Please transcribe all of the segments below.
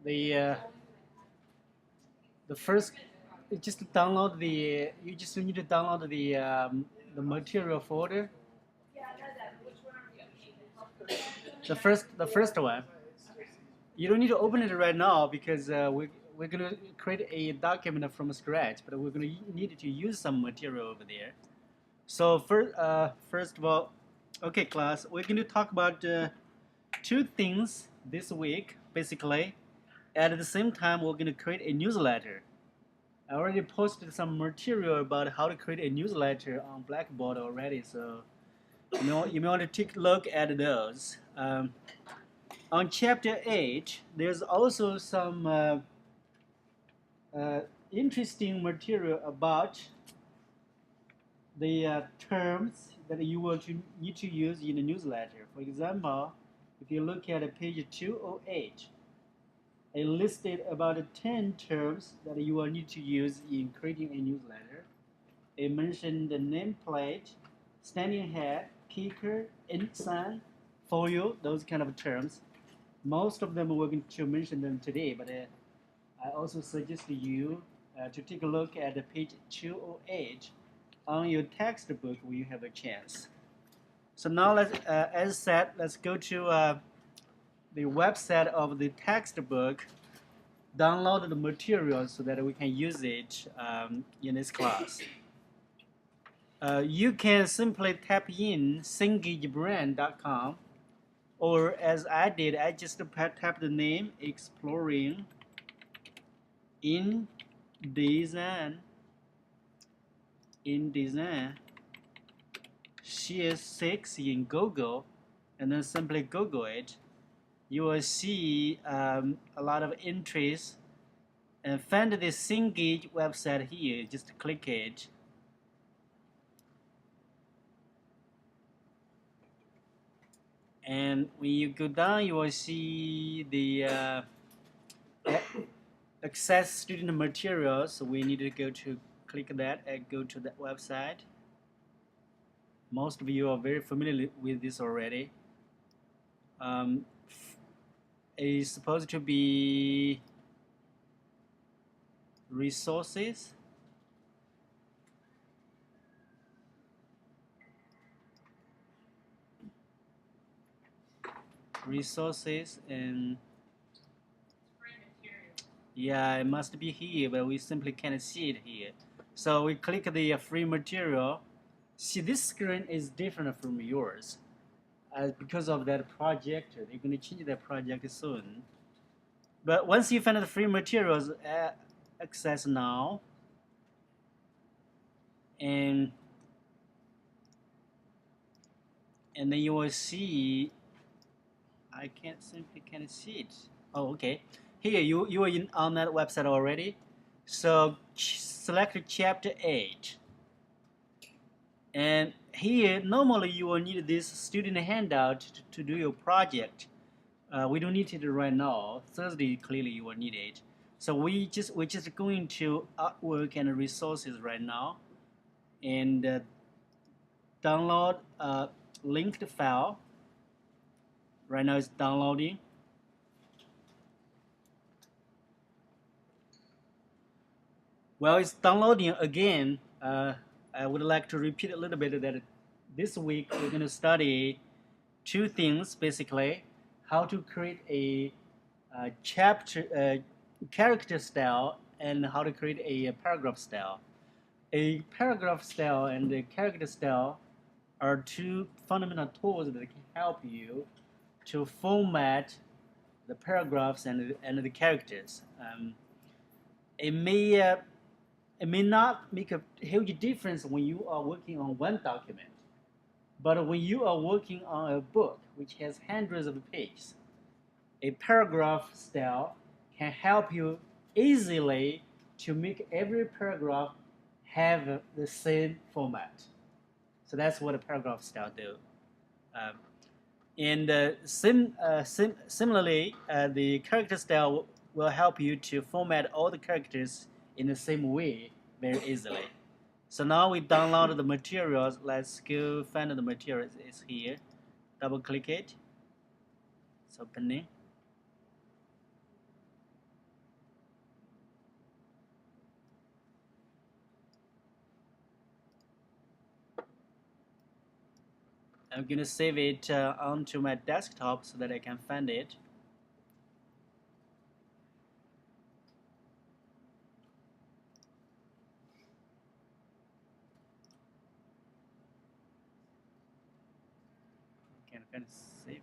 the first just download you just need to download the material folder. The first one. You don't need to open it right now because we're gonna create a document from scratch, but we're gonna need to use some material over there. So first of all, okay, class, we're going to talk about two things this week, basically. At the same time, we're going to create a newsletter. I already posted some material about how to create a newsletter on Blackboard already, so you may want to take a look at those. On chapter 8, there's also some interesting material about the terms that you will need to use in a newsletter. For example, if you look at page 208, I listed about 10 terms that you will need to use in creating a newsletter. I mentioned the nameplate, standing head, kicker, ensign, folio, those kind of terms. Most of them we're going to mention them today, but I also suggest you to take a look at page 208 on your textbook when you have a chance. So now as said, let's go to the website of the textbook, download the material so that we can use it in this class. You can simply type in cengagebrand.com, or as I did, I just typed the name Exploring in Design CS6 in Google, and then simply Google it. You will see a lot of entries, and find the Cengage website here. Just click it. And when you go down, you will see the access student materials. So we need to go to click that and go to that website. Most of you are very familiar with this already. It's supposed to be resources. Resources and yeah, it must be here, but we simply can't see it here. So we click the free material. See, this screen is different from yours. Because of that project, they're going to change that project soon. But once you find the free materials, access now, and then you will see. I simply can't see it. Oh, okay. Here you are on that website already. So select chapter 8. And here, normally you will need this student handout to do your project. We don't need it right now. Thursday, clearly you will need it. So we're just going to artwork and resources right now, and download a linked file. Right now it's downloading. Well, it's downloading again. I would like to repeat a little bit that this week we're going to study two things basically: how to create a character style, and how to create a paragraph style. A paragraph style and a character style are two fundamental tools that can help you to format the paragraphs and the characters. It may not make a huge difference when you are working on one document, but when you are working on a book which has hundreds of pages, a paragraph style can help you easily to make every paragraph have the same format. So that's what a paragraph style do. Similarly, the character style will help you to format all the characters in the same way very easily. So now we downloaded the materials. Let's go find the materials. It's here. Double click it. It's opening. I'm going to save it onto my desktop so that I can find it. Can find save.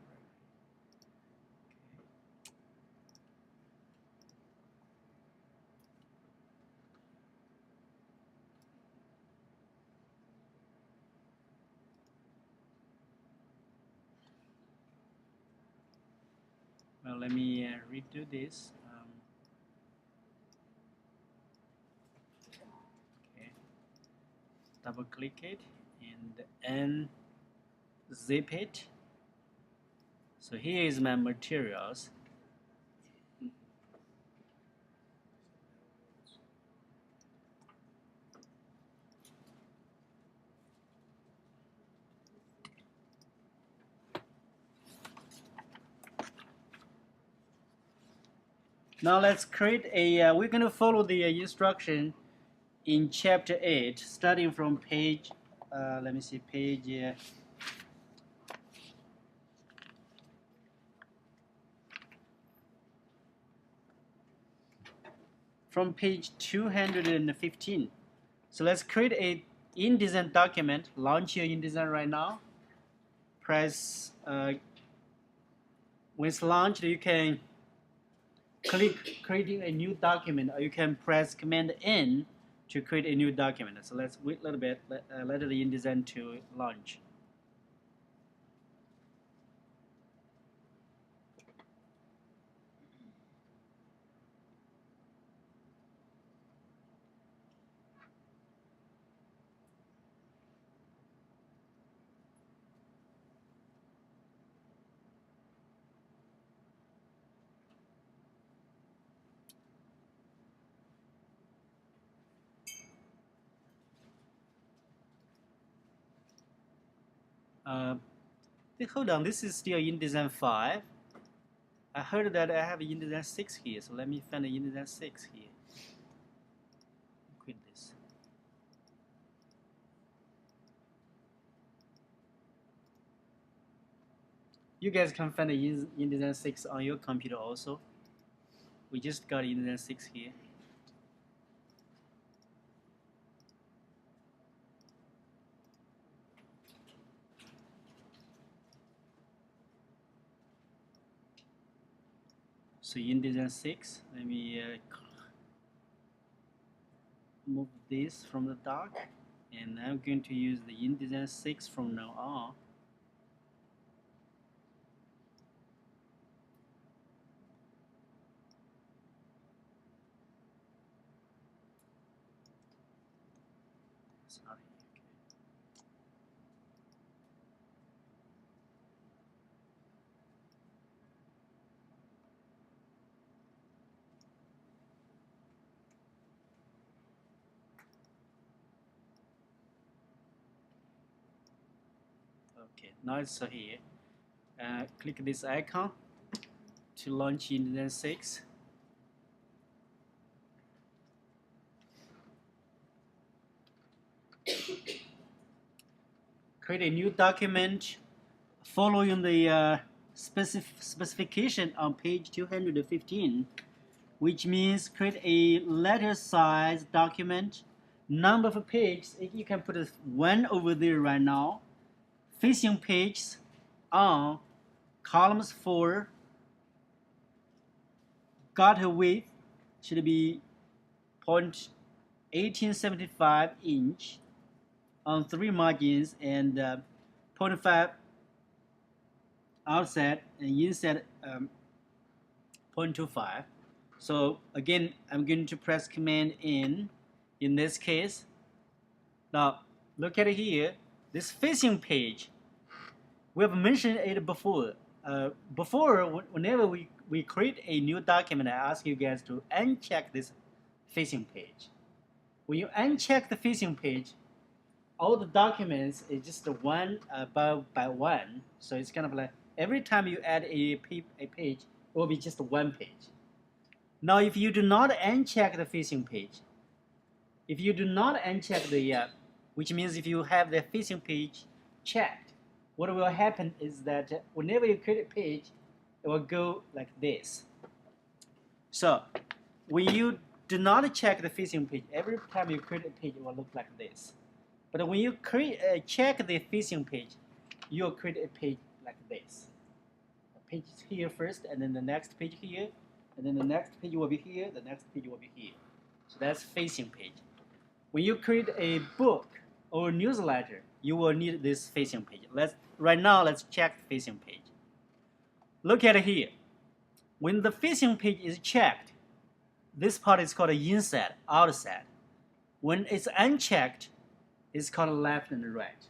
Well, let me redo this. Okay. Double click it and unzip it. So here is my materials. Now let's create a, we're going to follow the instruction in chapter 8, starting from page, let me see, page, from page 215. So let's create a InDesign document, launch your InDesign right now. Press, when it's launched, you can click creating a new document, or you can press Command N to create a new document. So let's wait a little bit, let the InDesign to launch. Hold on, this is still InDesign 5. I heard that I have InDesign 6 here, so let me find the InDesign 6 here. Quit this. You guys can find the InDesign 6 on your computer also. We just got InDesign 6 here. So InDesign 6, let me move this from the dock, and I'm going to use the InDesign 6 from now on. Sorry. Okay, now it's here. Click this icon to launch InDesign 6. Create a new document following the specification on page 215, which means create a letter size document. Number of pages, you can put 1 over there right now. Facing pages on columns 4. Gutter width should be 0.1875 inch on 3 margins, and 0.5 outside and inside 0.25. So again, I'm going to press Command N in this case. Now look at it here, this facing page. We have mentioned it before. Whenever we create a new document, I ask you guys to uncheck this facing page. When you uncheck the facing page, all the documents is just one by one. So it's kind of like every time you add a page, it will be just one page. Now, if you do not uncheck the facing page, which means if you have the facing page checked, what will happen is that whenever you create a page, it will go like this. So when you do not check the facing page, every time you create a page, it will look like this. But when you check the facing page, you'll create a page like this. A page is here first, and then the next page here, and then the next page will be here, the next page will be here. So that's facing page. When you create a book or a newsletter, you will need this facing page. Right now, let's check the facing page. Look at it here. When the facing page is checked, this part is called inside, outside. When it's unchecked, it's called left and right.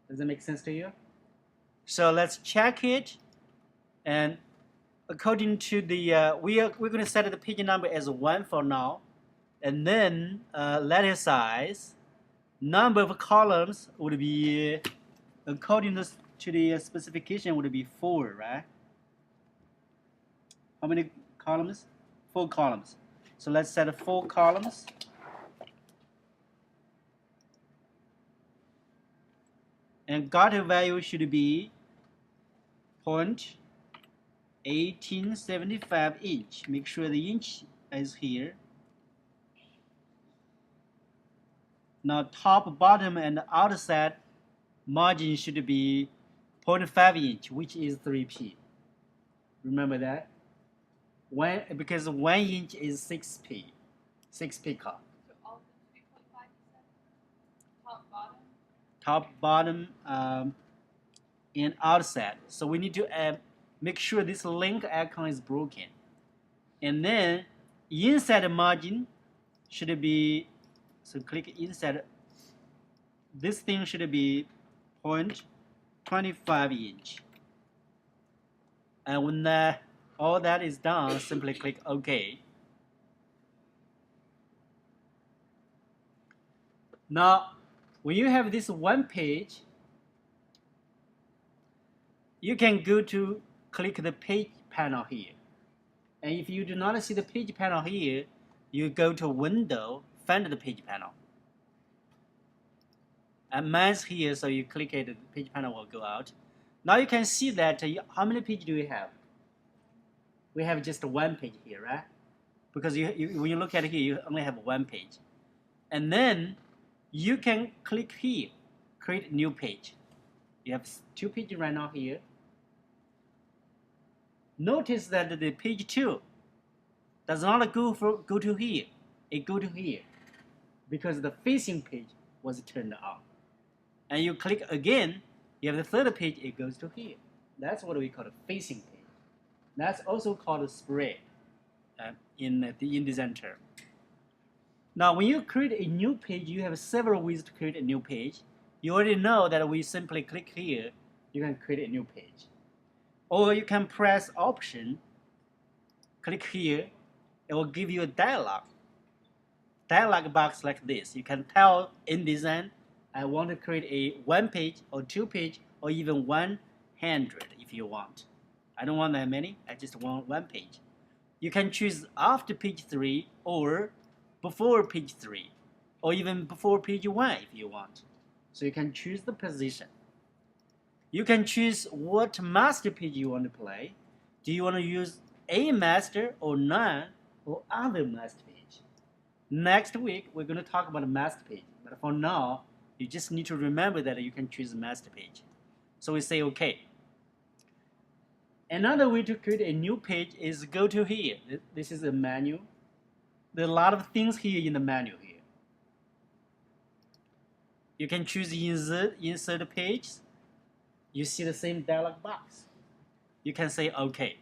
Does that make sense to you? So let's check it, and according to the we're going to set the page number as 1 for now, and then letter size, number of columns would be, according to the specification, would be 4, right? How many columns? 4 columns. So let's set 4 columns. And gutter value should be 0.1875 inch. Make sure the inch is here. Now top, bottom, and outside margin should be 0.5 inch, which is 3p. Remember that? Because 1 inch is 6p. 6p cut. So all the 3.5 top, bottom? Top, bottom, and outside. So we need to make sure this link icon is broken. And then inside the margin should be, so click inside, this thing should be 0.25 inch. And when all that is done, simply click OK. Now, when you have this one page, you can go to click the page panel here. And if you do not see the page panel here, you go to Window, find the page panel. And mine's here, so you click it, the page panel will go out. Now you can see that how many pages do we have? We have just one page here, right? Because when you look at it here, you only have one page. And then you can click here, create a new page. You have 2 pages right now here. Notice that the page 2 does not go to here. It go to here because the facing page was turned on. And you click again, you have the third page, it goes to here. That's what we call a facing page. That's also called a spread in the InDesign term. Now, when you create a new page, you have several ways to create a new page. You already know that we simply click here, you can create a new page. Or you can press Option, click here, it will give you a dialog box like this. You can tell InDesign, I want to create a 1 page or 2 page or even 100 if you want. I don't want that many, I just want 1 page. You can choose after page 3 or before page 3 or even before page 1 if you want. So you can choose the position. You can choose what master page you want to play. Do you want to use a master or none or other master page? Next week we're going to talk about a master page, but for now you just need to remember that you can choose a master page. So we say OK. Another way to create a new page is go to here. This is a menu. There are a lot of things here in the menu here. You can choose insert page. You see the same dialog box. You can say OK.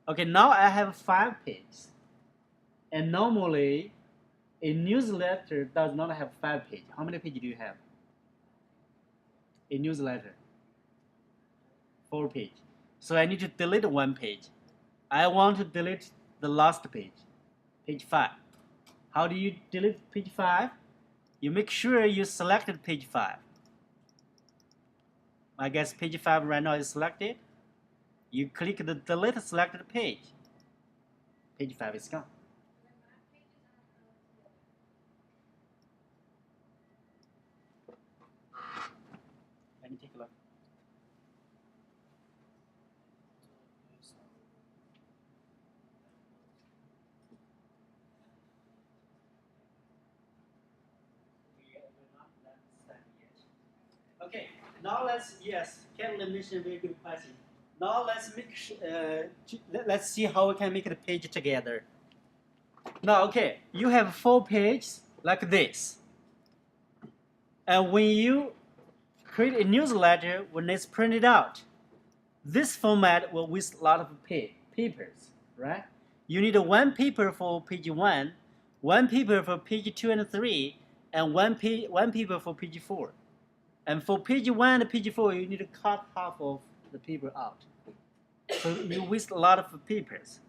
Okay, now I have 5 pages. And normally, a newsletter does not have 5 pages. How many pages do you have? A newsletter. 4 pages. So I need to delete 1 page. I want to delete the last page, page 5. How do you delete page 5? You make sure you selected page 5. I guess page 5 right now is selected. You click the delete selected page. Page 5 is gone. Okay, now Carolyn mentioned a very good question. Now let's see how we can make the page together. Now, okay, you have 4 pages like this. And when you create a newsletter, when it's printed out, this format will waste a lot of papers, right? You need one paper for page 1, one paper for page 2 and 3, and one paper for page 4. And for page 1 and page 4, you need to cut half of the paper out. So you waste a lot of papers.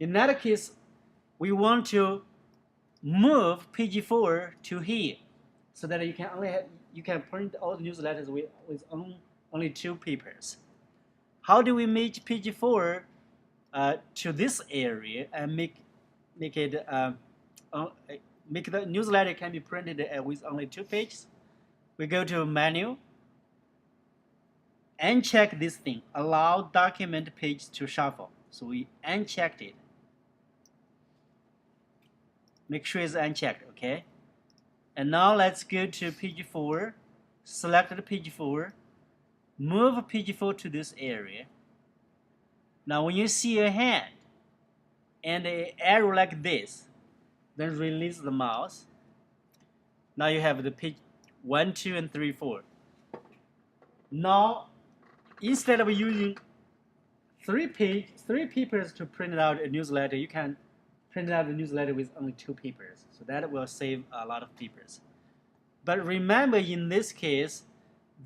In that case, we want to move page 4 to here, so that you can print all the newsletters with only 2 papers. How do we make page 4 to this area and make the newsletter can be printed with only 2 pages? We go to menu and check this thing, allow document page to shuffle. So we unchecked it. Make sure it's unchecked, okay? And now let's go to page 4, select the page 4, move page 4 to this area. Now when you see a hand and an arrow like this, then release the mouse. Now you have the page 1, 2, and 3, 4. Now, instead of using 3 papers to print out a newsletter, you can print out a newsletter with only 2 papers. So that will save a lot of papers. But remember, in this case,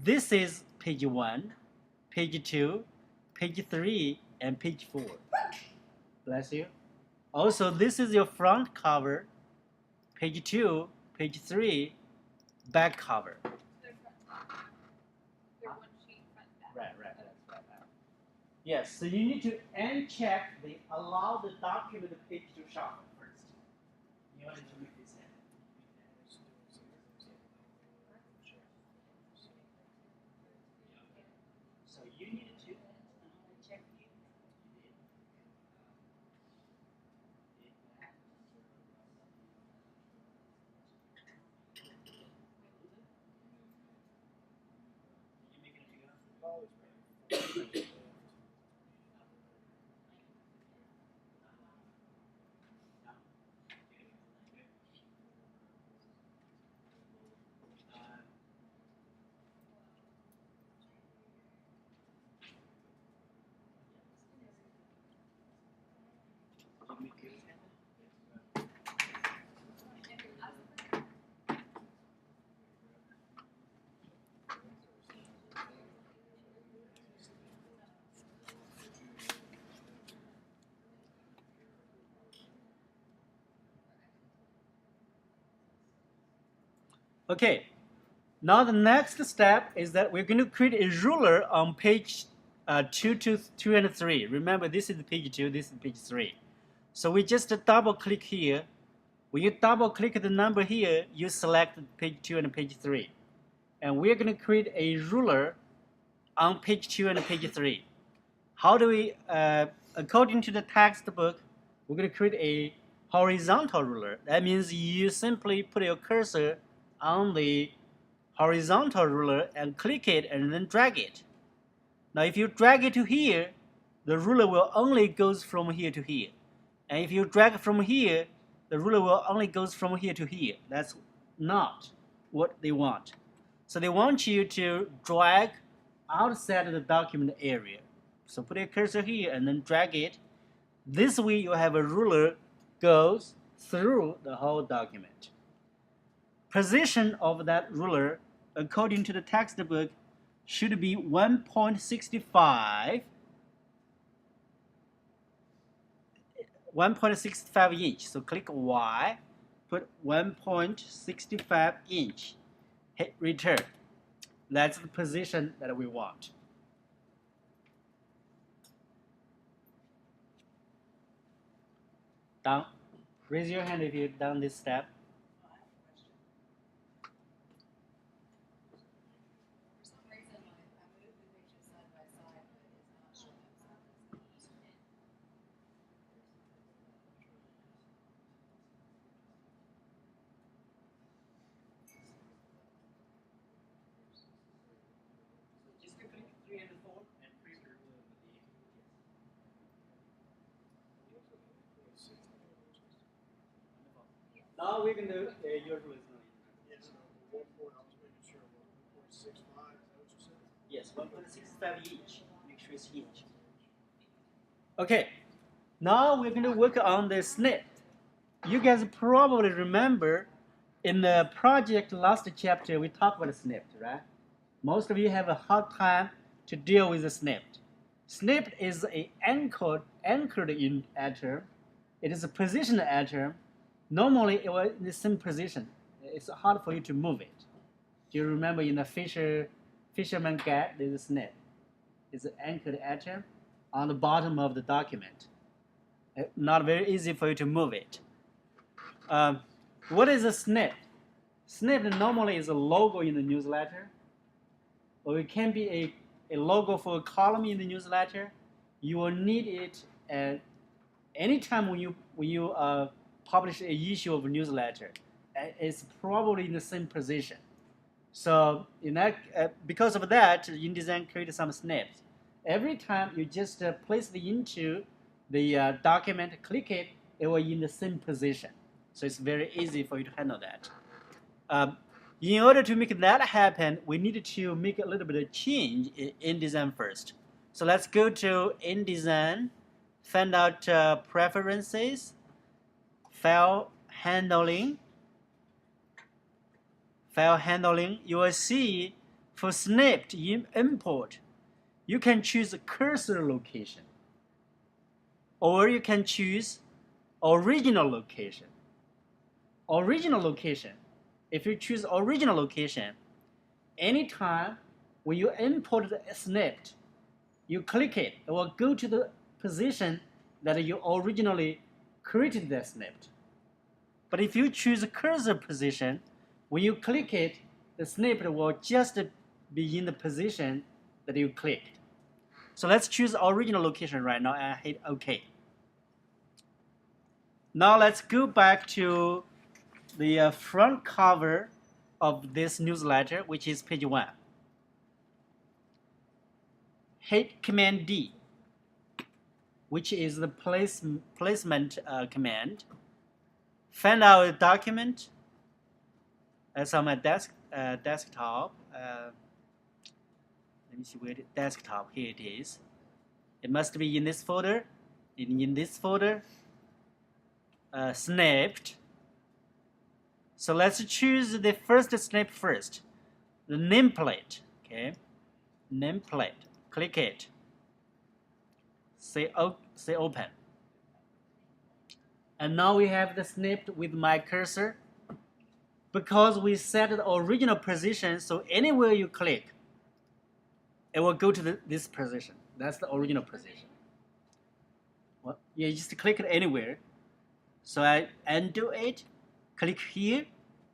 this is page 1, page 2, page 3, and page 4. Bless you. Also, this is your front cover, page 2, page 3, back cover. They're one sheet front back. Right. Yes, so you need to uncheck the allow the document page to shuffle first. In order to make this happen. So you need to uncheck it. You make it together? Okay, now the next step is that we're going to create a ruler on page 2 and 3. Remember, this is page 2, this is page 3. So we just double click here. When you double click the number here, you select page 2 and page 3. And we're going to create a ruler on page 2 and page 3. How do we, according to the textbook, we're going to create a horizontal ruler. That means you simply put your cursor on the horizontal ruler and click it and then drag it. Now if you drag it to here, the ruler will only goes from here to here. And if you drag from here, the ruler will only goes from here to here. That's not what they want. So they want you to drag outside of the document area. So put your cursor here and then drag it. This way you have a ruler goes through the whole document. Position of that ruler, according to the textbook, should be 1.65 inch. So click Y, put 1.65 inch, hit return. That's the position that we want. Done. Raise your hand if you've done this step. For some reason, I moved the pictures side by side, but it's not showing up side. Now we're going to your resolution. Yes, no, 1 point, I was making sure, 1.65, is that what you said? Yes, 1.65 each. Make sure it's each. Okay, now we're going to work on the snip. You guys probably remember in the project last chapter we talked about snipped, right? Most of you have a hard time to deal with the snipped. Snipped is a anchored in atom. It is a positioned atom. Normally it was in the same position. It's hard for you to move it. Do you remember in the Fisherman Guide there's a snip? It's an anchored atom on the bottom of the document. Not very easy for you to move it. What is a snip? Snip normally is a logo in the newsletter, or it can be a logo for a column in the newsletter. You will need it at any time when you publish an issue of a newsletter. It's probably in the same position. So in that, because of that, InDesign created some snips. Every time you just place it into the document, click it, it will in the same position. So it's very easy for you to handle that. In order to make that happen, we need to make a little bit of change in InDesign first. So let's go to InDesign, find out Preferences, File Handling. File handling, you will see for snipped import, you can choose cursor location, or you can choose original location. Original location, if you choose original location, anytime when you import the snipped, you click it, it will go to the position that you originally created the snipped. But if you choose a cursor position, when you click it, the snippet will just be in the position that you clicked. So let's choose original location right now and hit OK. Now let's go back to the front cover of this newsletter, which is page 1. Hit Command D, which is the placement command. Find our document. That's on my desktop. Let me see where the desktop. Here it is. It must be in this folder. In this folder, snipped. So let's choose the first snip first. The nameplate. Okay, nameplate. Click it. Say open. And now we have the snipped with my cursor. Because we set the original position, so anywhere you click, it will go to this position. That's the original position. Well, yeah, just click it anywhere. So I undo it, click here,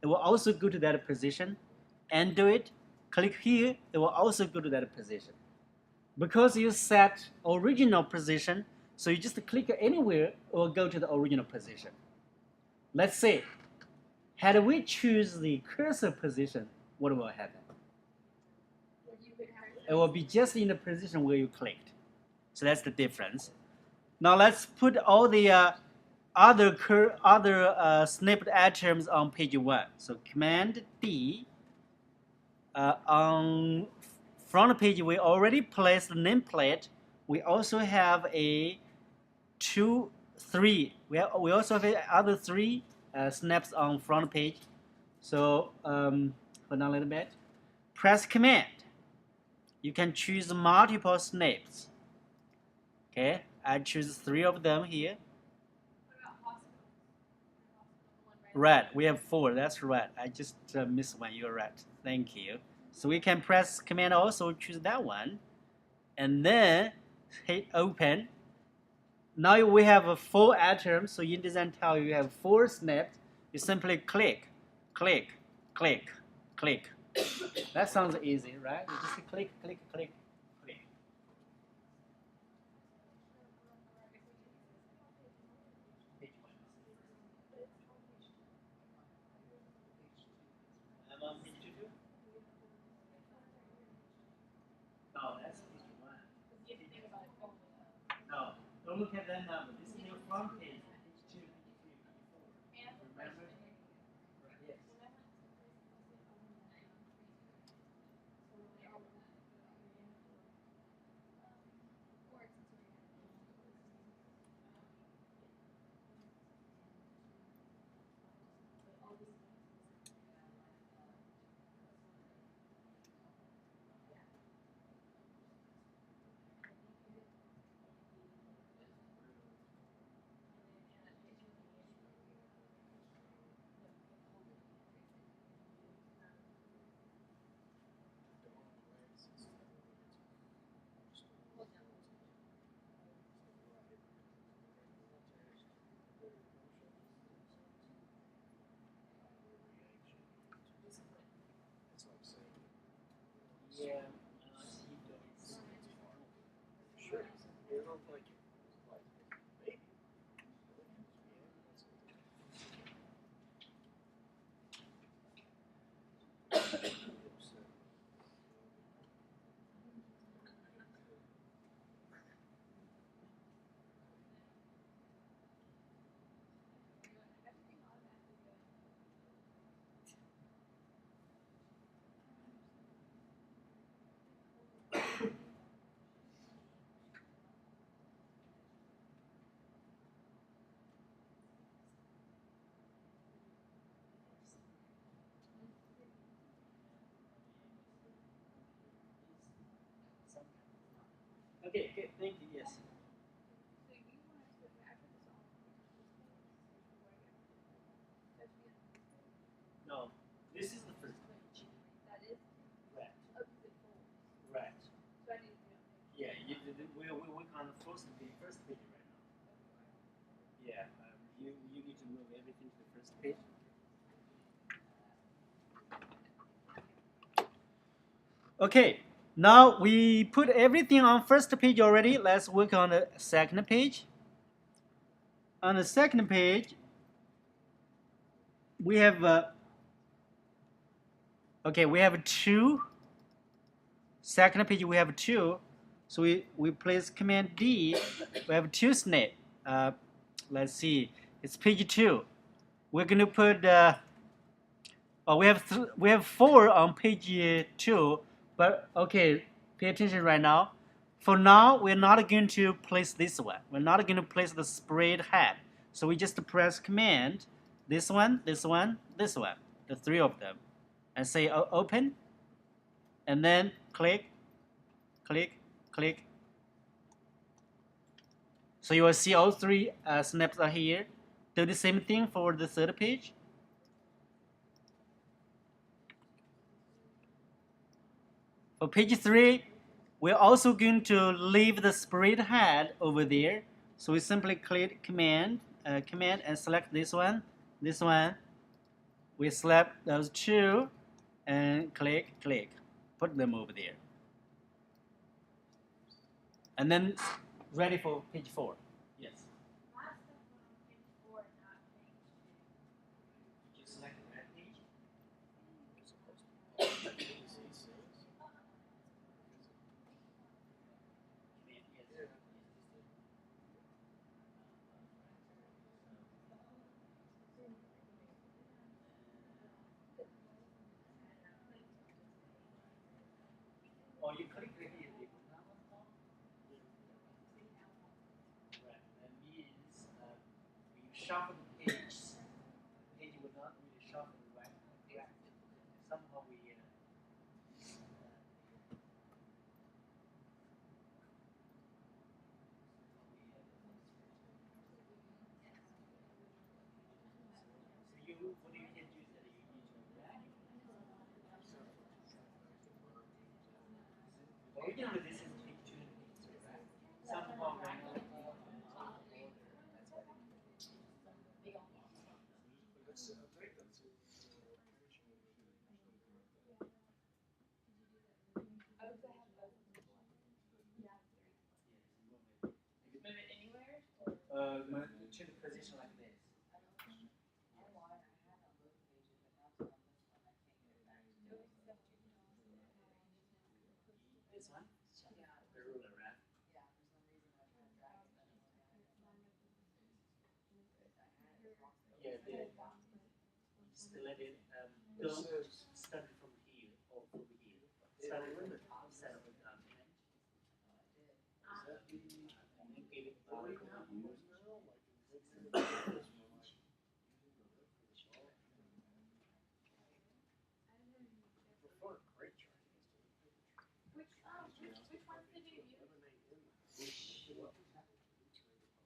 it will also go to that position. Undo it, click here, it will also go to that position. Because you set original position, so you just click anywhere, it will go to the original position. Let's say, had we choose the cursor position, what will happen? It will be just in the position where you clicked. So that's the difference. Now let's put all the other snipped items on page 1. So Command D. On front page, we already placed the nameplate. We also have a 2, 3. We also have other 3 snaps on front page. So hold on a little bit. Press Command. You can choose multiple snaps. Okay, I choose 3 of them here. Right, we have 4. That's right. I just missed one. You're right. Thank you. So we can press Command also choose that one, and then hit Open. Now we have 4 items, so InDesign tells you have 4 snaps. You simply click, click, click, click. That sounds easy, right? You just click, click, click, click. I'm on page 2 too? No, that's page 1. No, don't look at that number. This is your front page. Page 2, page 3, page 4. Remember? Okay, okay, thank you. Yes. So you want us to after this all touch me No, this is the first page. that is Right. up to the full. Right. So I need to be on page. Yeah, we're on the first page right now. Yeah, you need to move everything to the first page. Okay, now we put everything on first page already. Let's work on the second page. On the second page, we have okay, we have two. Second page we have two, so we place Command D. We have two snip. Let's see, it's page 2. We're gonna put oh, we have 4 on page 2, but okay, pay attention right now. For now, we're not going to place this one. We're not going to place the spread head. So we just press Command, this one, this one, this one, the 3 of them, and say open, and then click, click, click. So you will see all 3 snaps are here. Do the same thing for the third page. For page 3, we're also going to leave the spread head over there. So we simply click Command, Command, and select this one, this one. We select those 2, and click, click, put them over there, and then ready for page 4. Yes. My stuff went on page 4, not page 2. Did you select the red page? Oh, you click right here. Right. That means when you shuffle the page will not really shuffle right. Somehow we so you what do you can do that you need to originally this is page 2 and page 3, right? Somehow right now Move it anywhere? change the position like this. This one? The ruler, right? Yeah, just let it don't start from here or from here. Start from the top side of the document. And then give it Which ones did you use?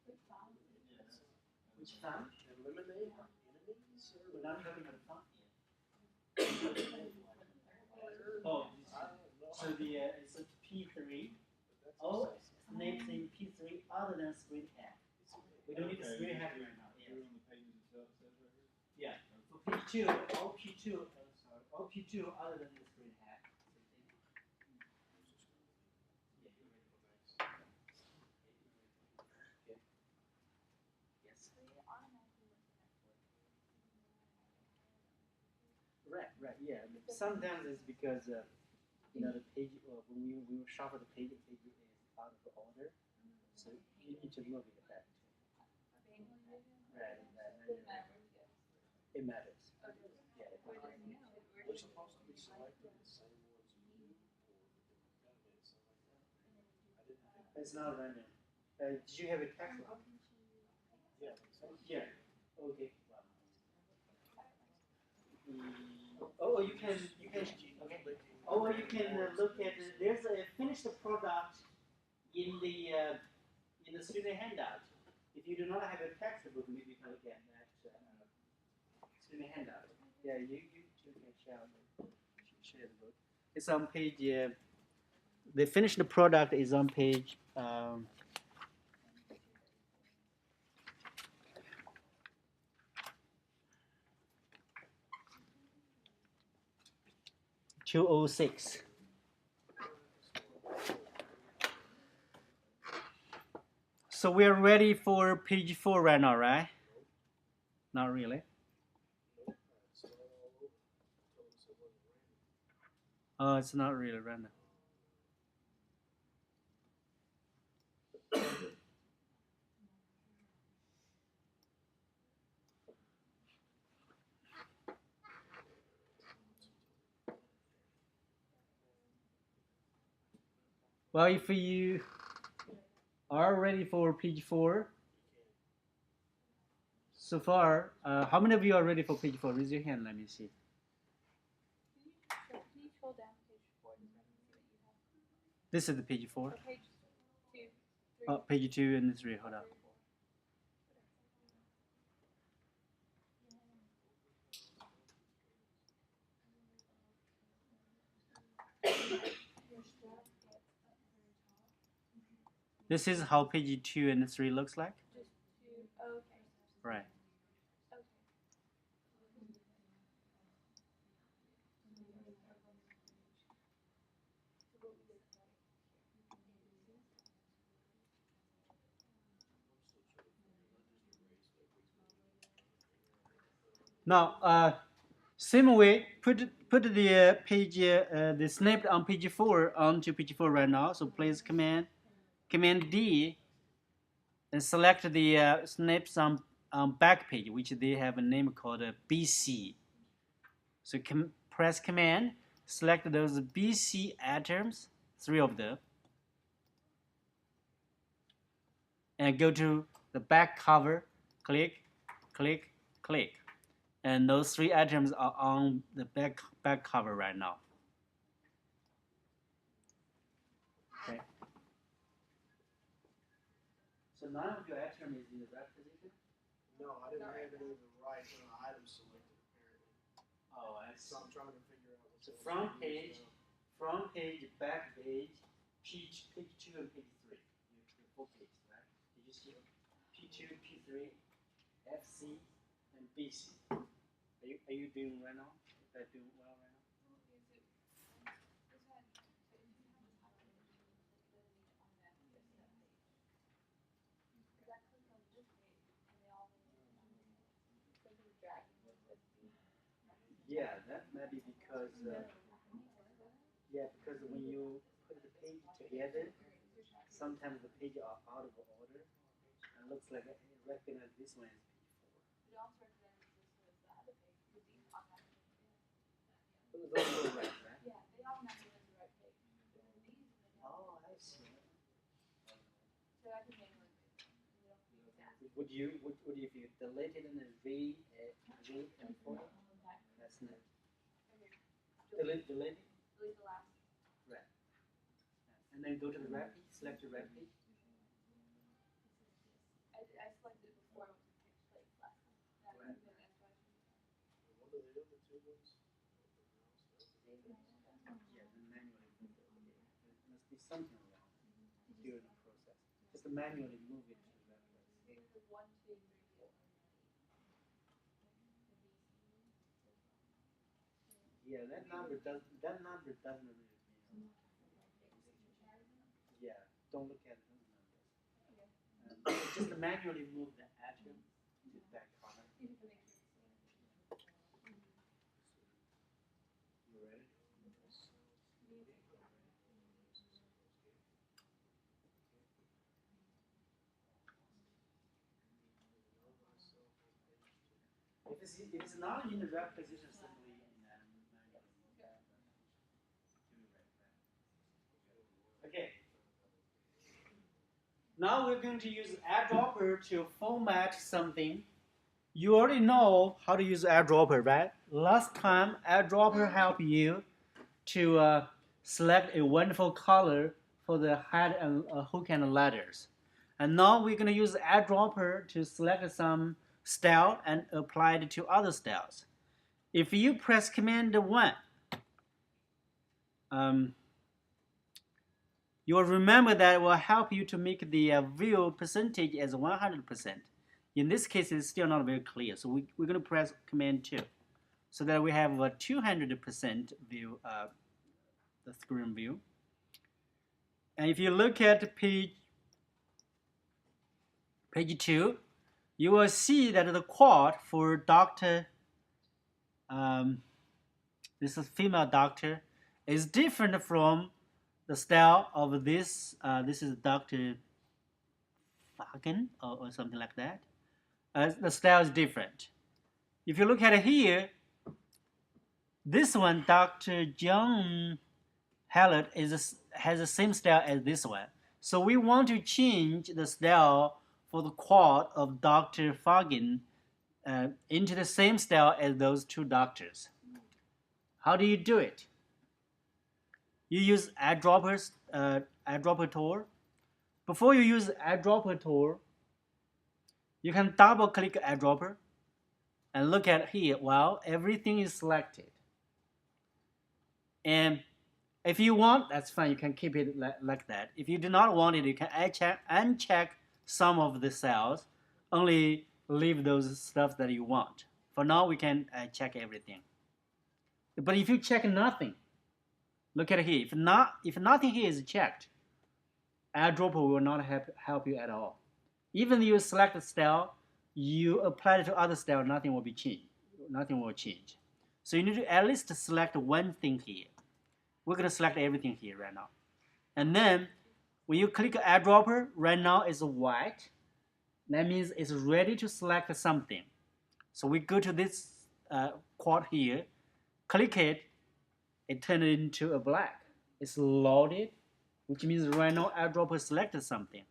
Which font? which font? Eliminate enemies or We're not talking about the font yet. Oh, so it's a P3. All names in P3 other than screen head. We don't need the screen head right now. Yeah. For P2, all P2, all P2 other than the screen head. Yes. Right, right, yeah. Sometimes it's because the page when we shuffle the page is out of order, so you need to move it back. Right, it matters. Yeah, it matters. we're supposed to be selecting the same ones you do, or I didn't think. It's not random. Did you have a text one? Yeah. Yeah. Okay. Oh, you can okay. Oh, you can look at there's a finished product in the student handout. If you do not have a textbook, maybe you can look at that student handout. Yeah, you can share the book. It's on page. The finished product is on page. 206. So we're ready for page 4 right now, right? Not really. Oh, it's not really random. Well, if you are ready for page 4, so far, how many of you are ready for page 4? Raise your hand, let me see. Can you scroll down to page 4 and see what you have? This is the page 4. Or page 2, 3. Oh, page 2 and 3, hold on. This is how page 2 and 3 looks like. Just 2. Oh, okay. Right. Okay. Now, same way, put the page, the snip on page 4 onto page 4 right now. So please Command D and select the snips on back page, which they have a name called BC. So press Command, select those BC atoms, 3 of them, and go to the back cover, click, click, click. And those 3 atoms are on the back cover right now. Okay. So none of your atom is in the right position? No, I didn't have any of the right items selected apparently. Oh, I So see. I'm trying to figure out what's So going on. front page, back page, page 2 and page 3. Your 4 pages, right? Did you see P2, P3, FC, and BC? Are you doing right now? Is that doing well right now? Yeah, that might be because when you put the page together, sometimes the pages are out of order. It looks like it recognize this one as P4. Those are right, right? Yeah, they automatically went to the right page. Oh, I see. So I can manually do that. Would you if you deleted in a V and 4? That's not delete. Delete the last. Right. And then go to the right page, select the right page. I selected it before I went to page last time. Right. What are the other two ones? Yeah, then manually move it. Okay. There must be something wrong during the process. Just manually move it to the right place. 1, 2, 3, 4. Yeah, that number doesn't really mean. Yeah, don't look at those numbers. Just manually move the atom to that column. You ready? If it's not in the right position, simply manually move that. Okay. Now we're going to use AddDropper to format something. You already know how to use AddDropper, right? Last time, AddDropper helped you to select a wonderful color for the head and hook and ladders. And now we're going to use eyedropper to select some style and apply it to other styles. If you press Command 1, you will remember that it will help you to make the view percentage as 100%. In this case, it's still not very clear, so we're going to press Command 2 so that we have a 200% view, the screen view. And if you look at page 2, you will see that the quad for doctor, this is female doctor, is different from the style of this. This is Dr. Fagan or something like that. The style is different. If you look at it here, this one, Dr. John Hallett, has the same style as this one. So we want to change the style for the quad of Dr. Fagan into the same style as those two doctors. How do you do it? You use eyedropper tool. Before you use eyedropper tool, you can double click eyedropper and look at here. Well, everything is selected. And if you want, that's fine. You can keep it like that. If you do not want it, you can uncheck some of the cells. Only leave those stuff that you want. For now, we can check everything. But if you check nothing, look at here. If nothing here is checked, eyedropper will not help you at all. Even if you select a style, you apply it to other style, nothing will be changed. Nothing will change. So you need to at least select one thing here. We're going to select everything here right now. And then when you click eyedropper, right now it's white. That means it's ready to select something. So we go to this quad here, click it, it turns it into a black. It's loaded, which means right now eyedropper selected something.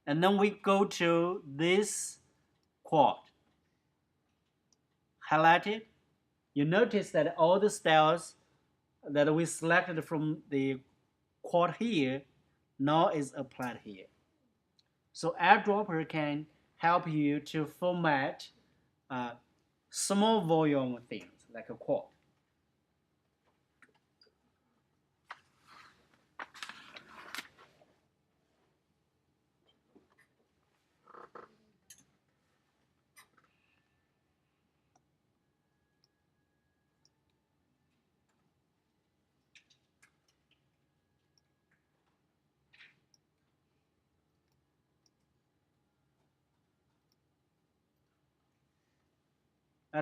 And then we go to this quad, highlight it. You notice that all the styles that we selected from the quad here now is applied here. So eyedropper can help you to format small volume things like a quad.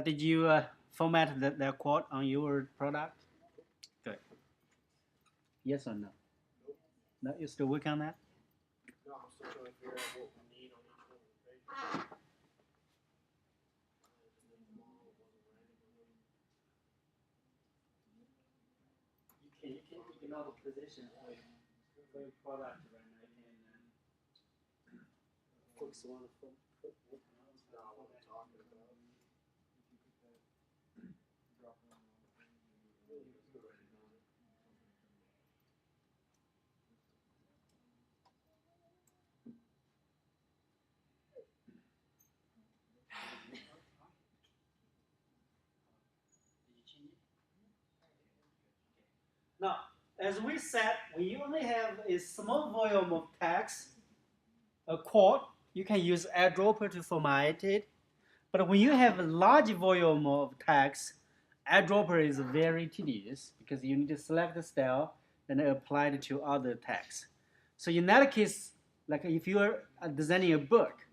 Did you format the quad on your product? Good. Yes or no? Nope. No, you still working on that? No, I'm still trying to figure out what we need on each one of the pages. You can ignore the position for your product right now. You can focus on the phone. Not what I'm talking about. Now, as we said, when you only have a small volume of text, a quad, you can use eyedropper to format it. But when you have a large volume of text, eyedropper is very tedious because you need to select the style and apply it to other text. So in that case, like if you are designing a book,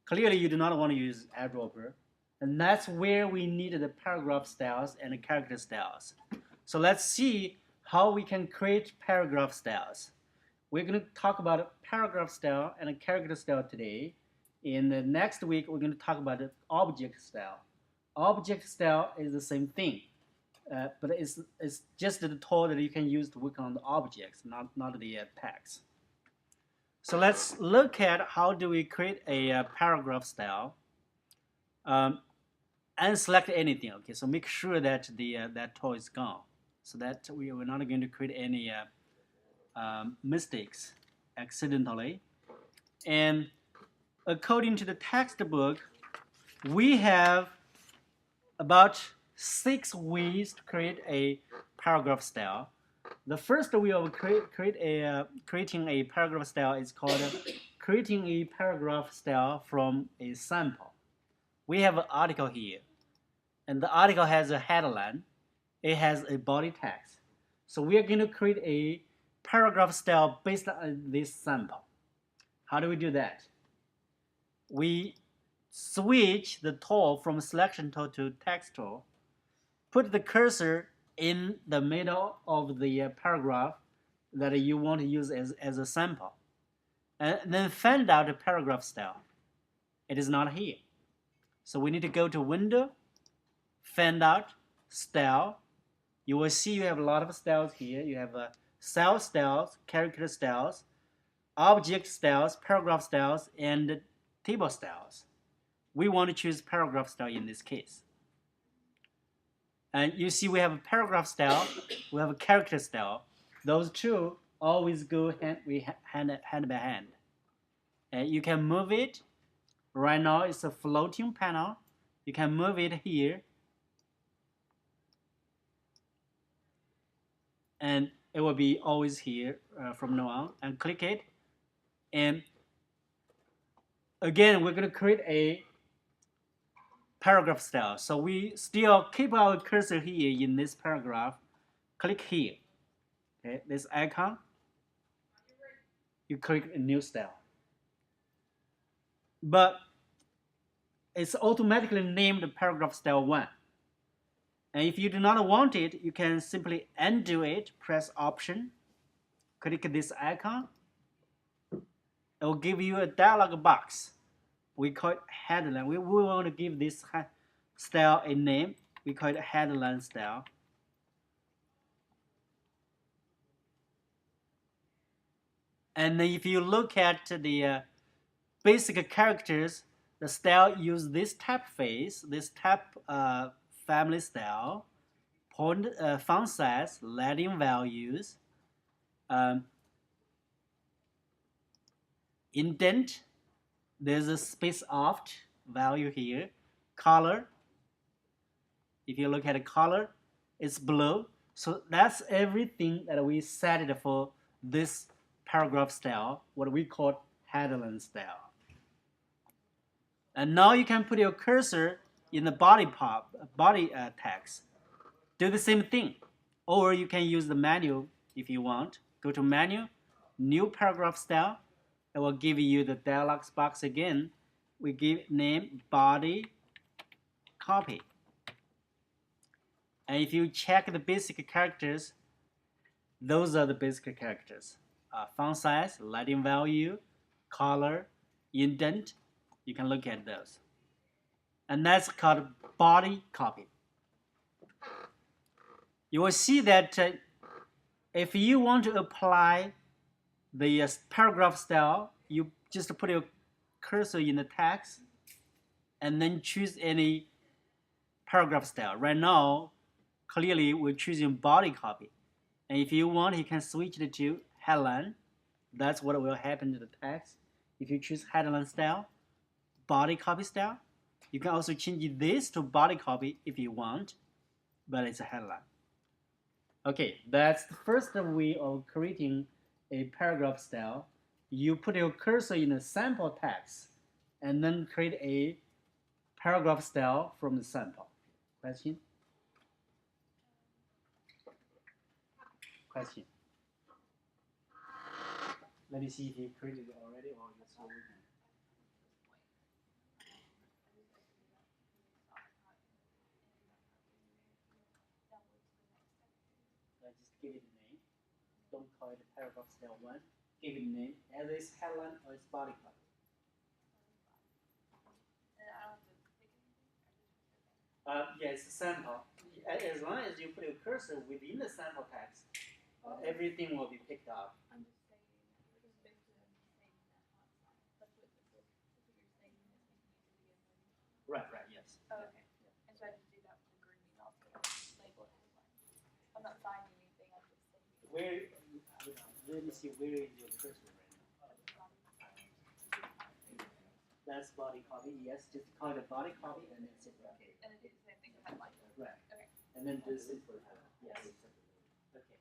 clearly you do not want to use eyedropper. And that's where we need the paragraph styles and the character styles. So let's see how we can create paragraph styles. We're going to talk about paragraph style and a character style today. In the next week, we're going to talk about the object style. Object style is the same thing, but it's just the tool that you can use to work on the objects, not the text. So let's look at how do we create a paragraph style. And select anything. Okay, so make sure that the that tool is gone, so that we are not going to create any mistakes accidentally. And according to the textbook, we have about 6 ways to create a paragraph style. The first way of creating a paragraph style is called creating a paragraph style from a sample. We have an article here, and the article has a headline. It has a body text. So we are going to create a paragraph style based on this sample. How do we do that? We switch the tool from selection tool to text tool, put the cursor in the middle of the paragraph that you want to use as a sample, and then find out the paragraph style. It is not here. So we need to go to Window, find out, Style. You will see you have a lot of styles here. You have cell styles, character styles, object styles, paragraph styles, and table styles. We want to choose paragraph style in this case. And you see we have a paragraph style, we have a character style. Those two always go hand by hand. And you can move it. Right now it's a floating panel. You can move it here. And it will be always here from now on. And click it. And again, we're going to create a paragraph style. So we still keep our cursor here in this paragraph. Click here. Okay, this icon. You click a new style. But it's automatically named paragraph style 1. And if you do not want it, you can simply undo it, press Option, click this icon. It will give you a dialog box. We call it headline. We want to give this style a name. We call it headline style. And then if you look at the basic characters, the style use this typeface, this type family style, font size, Latin values, indent. There's a space off value here. Color. If you look at the color, it's blue. So that's everything that we set it for this paragraph style, what we call headline style. And now you can put your cursor in the body text. Do the same thing. Or you can use the menu if you want. Go to Menu, New Paragraph Style. It will give you the dialog box again. We give name body copy. And if you check the basic characters, those are the basic characters. Font size, Latin value, color, indent. You can look at those. And that's called body copy. You will see that if you want to apply the paragraph style, you just put your cursor in the text and then choose any paragraph style. Right now, clearly we're choosing body copy. And if you want, you can switch it to headline. That's what will happen to the text. If you choose headline style, body copy style, you can also change this to body copy if you want, but it's a headline. Okay, that's the first way of creating a paragraph style. You put your cursor in a sample text and then create a paragraph style from the sample. Question? Question? Let me see if you created it already or you're still working. Just give it a name. Don't call it paragraph style 1. Give it a name. Either it's headline or it's body copy. Yes, a sample. As long as you put your cursor within the sample text, everything will be picked up. I'm just saying, because basically I'm just saying that font size. That's what you're saying. Right, yes. Oh, okay. And so I just do that with the green also. Label it headline. I'm not signing anything. I'm just saying. Let me see where is your cursor right now. That's body copy. Yes, just call it body copy and then sit right. And then do the same thing with headline. Right. Okay. And then do simple headline. Yes. Okay.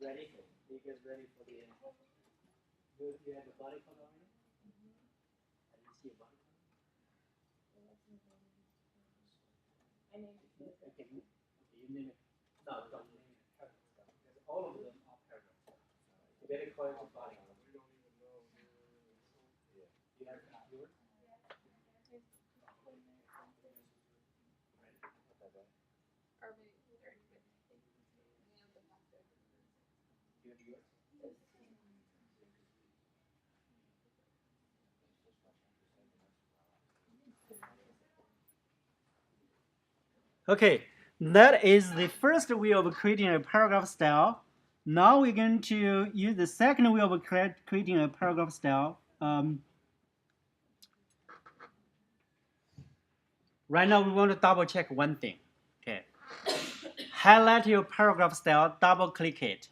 Ready? You guys ready for the? You have a body copy already? I didn't see a body copy. I named it. Okay. You name it. No, don't name it paragraph stuff because all of them are paragraph stuff. You better call it a body copy. We don't even know here. You have yours? Or maybe we already did. You know, the faster. You have yours? Okay, that is the first way of creating a paragraph style. Now we're going to use the second way of creating a paragraph style. Right now we want to double check one thing. Okay, highlight your paragraph style, double click it.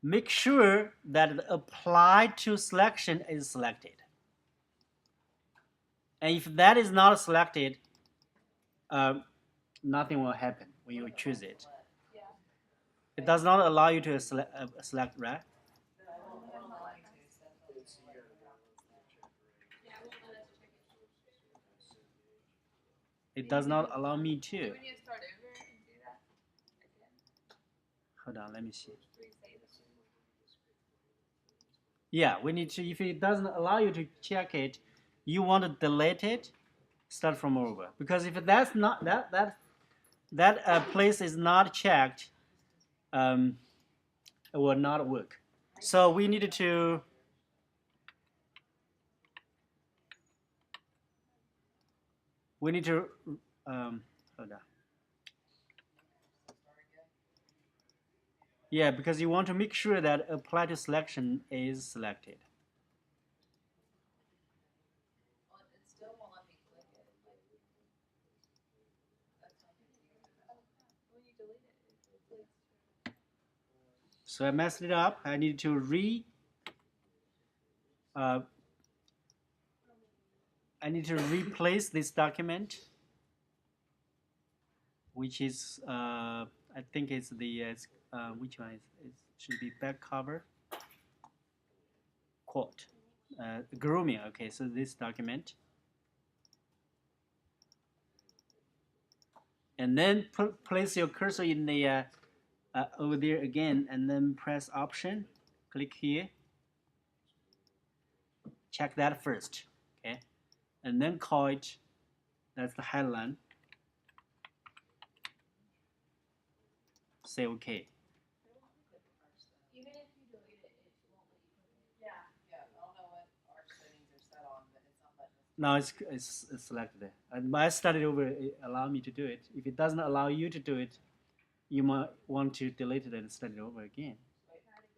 Make sure that the apply to selection is selected. And if that is not selected, nothing will happen when you choose it. Yeah. It does not allow you to select, right? It's you gotta go check rate. Yeah, I won't let us check it. It does not allow me Do to. we need to start over and do that again? Hold on, let me see. Resave it. Yeah, we need to, if it doesn't allow you to check it, you want to delete it, start from over. Because if that's not, that place is not checked, it will not work. So we needed to, hold on. Yeah, because you want to make sure that apply to selection is selected. Well, it still won't let me click it. That's not when you delete it. So I messed it up. I need to I need to replace this document, which is I think it's the which one is it should be back cover quote grooming. Okay, so this document, and then place your cursor in the over there again, and then press Option, click here, check that first, okay, and then call it. That's the headline. Say OK. Even if you delete it, it won't let you click it. Yeah. Yeah, I don't know what our settings are set on, but it's not letting us. Now it's selected. And I started over. It allowed me to do it. If it doesn't allow you to do it, you might want to delete it and start it over again.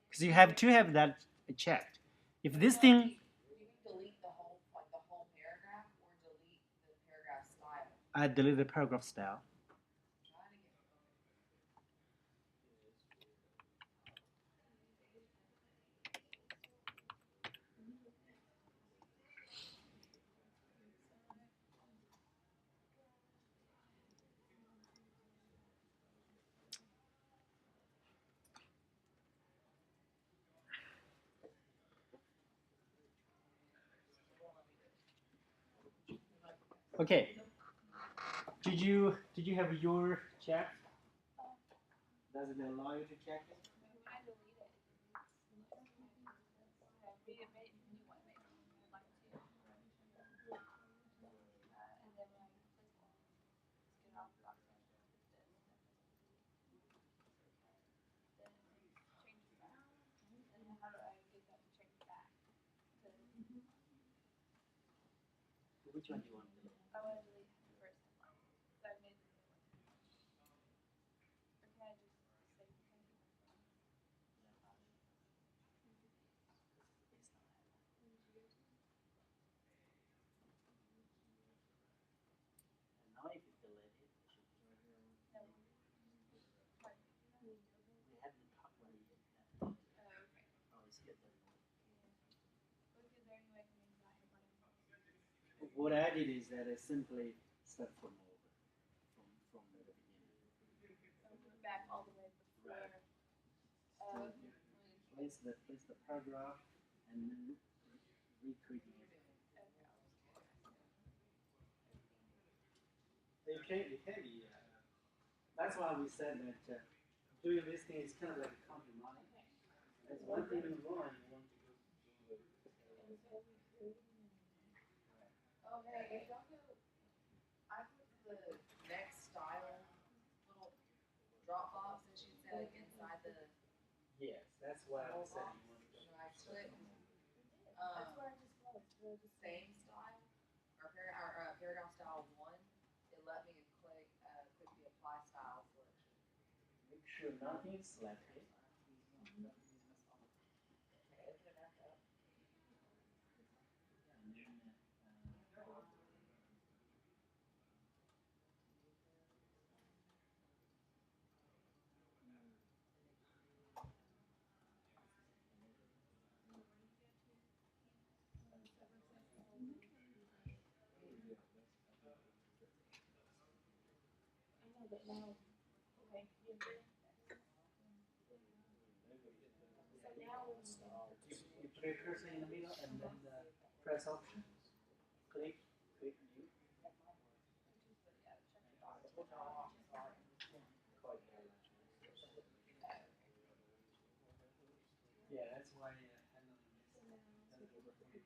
Because you have to have that checked. If this thing, You can delete the whole, like the whole paragraph, or delete the paragraph style. I delete the paragraph style. Try to get. Okay. Did you have your check? Does it allow you to check it? When I delete it, we have made a new one, like two. And then when I click get off the box, then change it back. And then how do I get that to change back? Which one do you want to delete? I want to delete the first headline. So I made the new one. Or can I just say, And now if you delete it, it should be. We haven't talked about it yet. What I did is that I simply start from over, from the beginning. Back all the way before. Right. Uh, Place the paragraph and then recreate everything. It can be. That's why we said that doing this thing is kind of like counting money. That's one thing in one you want to do. Oh, hey, if y'all go, I put the next style little drop box that you said like inside the Yes, that's why I said box. you want to Should I click same style or paragraph style one? It let me click click the apply style selection. make sure nothing is selected. Okay, open it back up. And then you put your cursor in the middle and then press option. Click new. Yeah, that's why handling this over for you.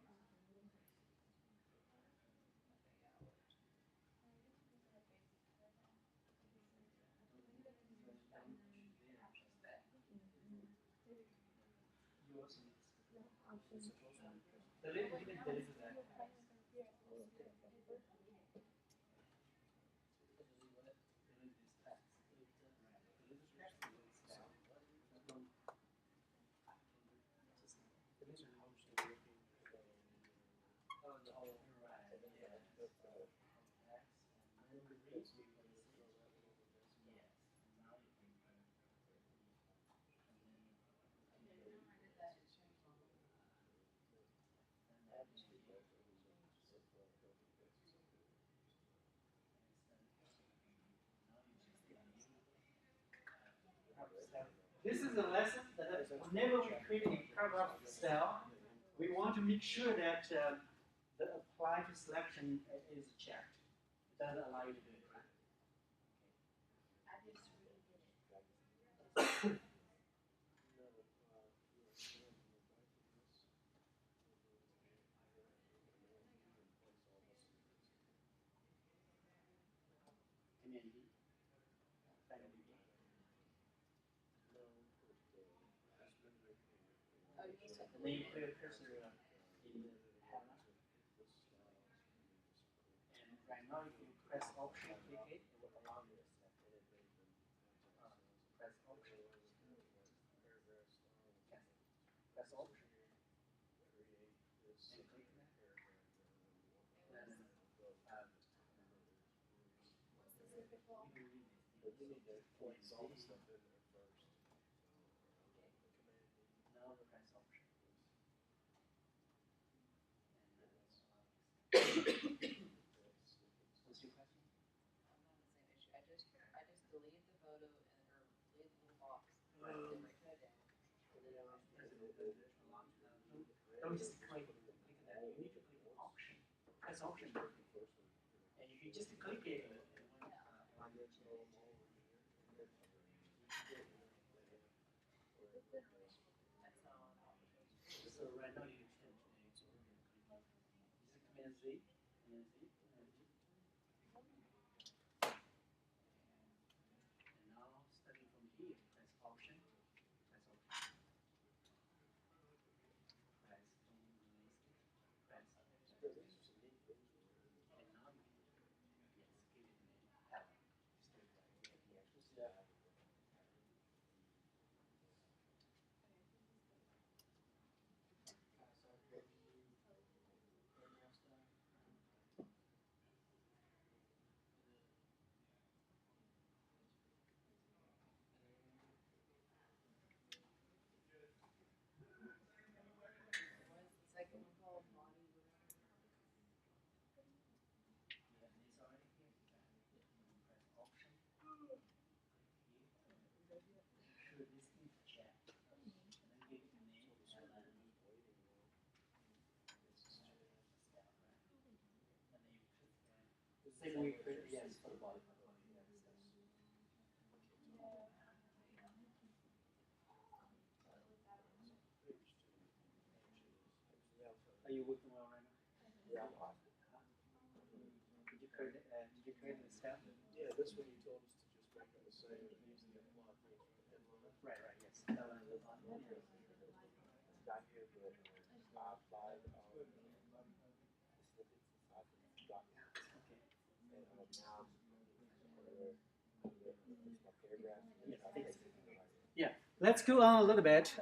You also need delete, you can delete that. Delete this text. Delete the text, delete style. Delete the host of working. Oh, the whole right. Yeah. Text and then replace it. Yes. And now you can and then I did that, it changed all of them. this is a lesson that whenever we create a paragraph style, we want to make sure that the apply to selection is checked. It doesn't allow you to do it, right? I just redid it. Command D. Title B. Oh, you just And then you put your cursor in the header. And right now, if you press option, click it, it will allow you to select it. Press option. Cancel. Press option. And click that. Then, what's the zip called? you delete the points, all the stuff in there first. Now the press option. And what's your question? I'm on the same issue. I just deleted the photo or deleted the little box. Didn't break that down. Don't just click that. You need to click option. Press option. And if you just click it, it won't allow you to change. That's not on top. So right now you can change. Just Command Z, Command Z, Command Z. And now starting from here, press option, press option. Press release it, press and now you can yes, give it a name. Help. Yeah. we create, yes, for the body. Are you working well right now? Yeah. Did you create the step? Yeah, this one you told us to just make it the same as using the plot things from the headline. Right, right, yes. That one is the bottom. Got here, but five snippets inside the document. Okay. And now it's my paragraph. Yes, thanks. Yeah, let's go on a little bit.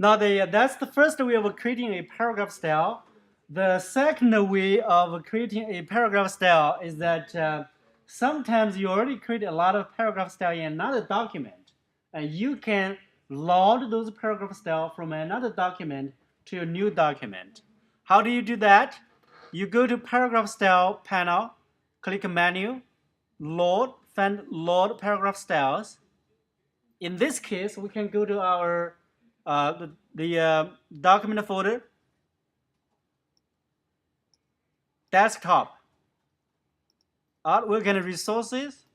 Now, that's the first way of creating a paragraph style. The second way of creating a paragraph style is that sometimes you already create a lot of paragraph style in another document, and you can load those paragraph style from another document to a new document. How do you do that? You go to paragraph style panel, click menu, load, find load paragraph styles. In this case, we can go to our the document folder, desktop, artwork and resources,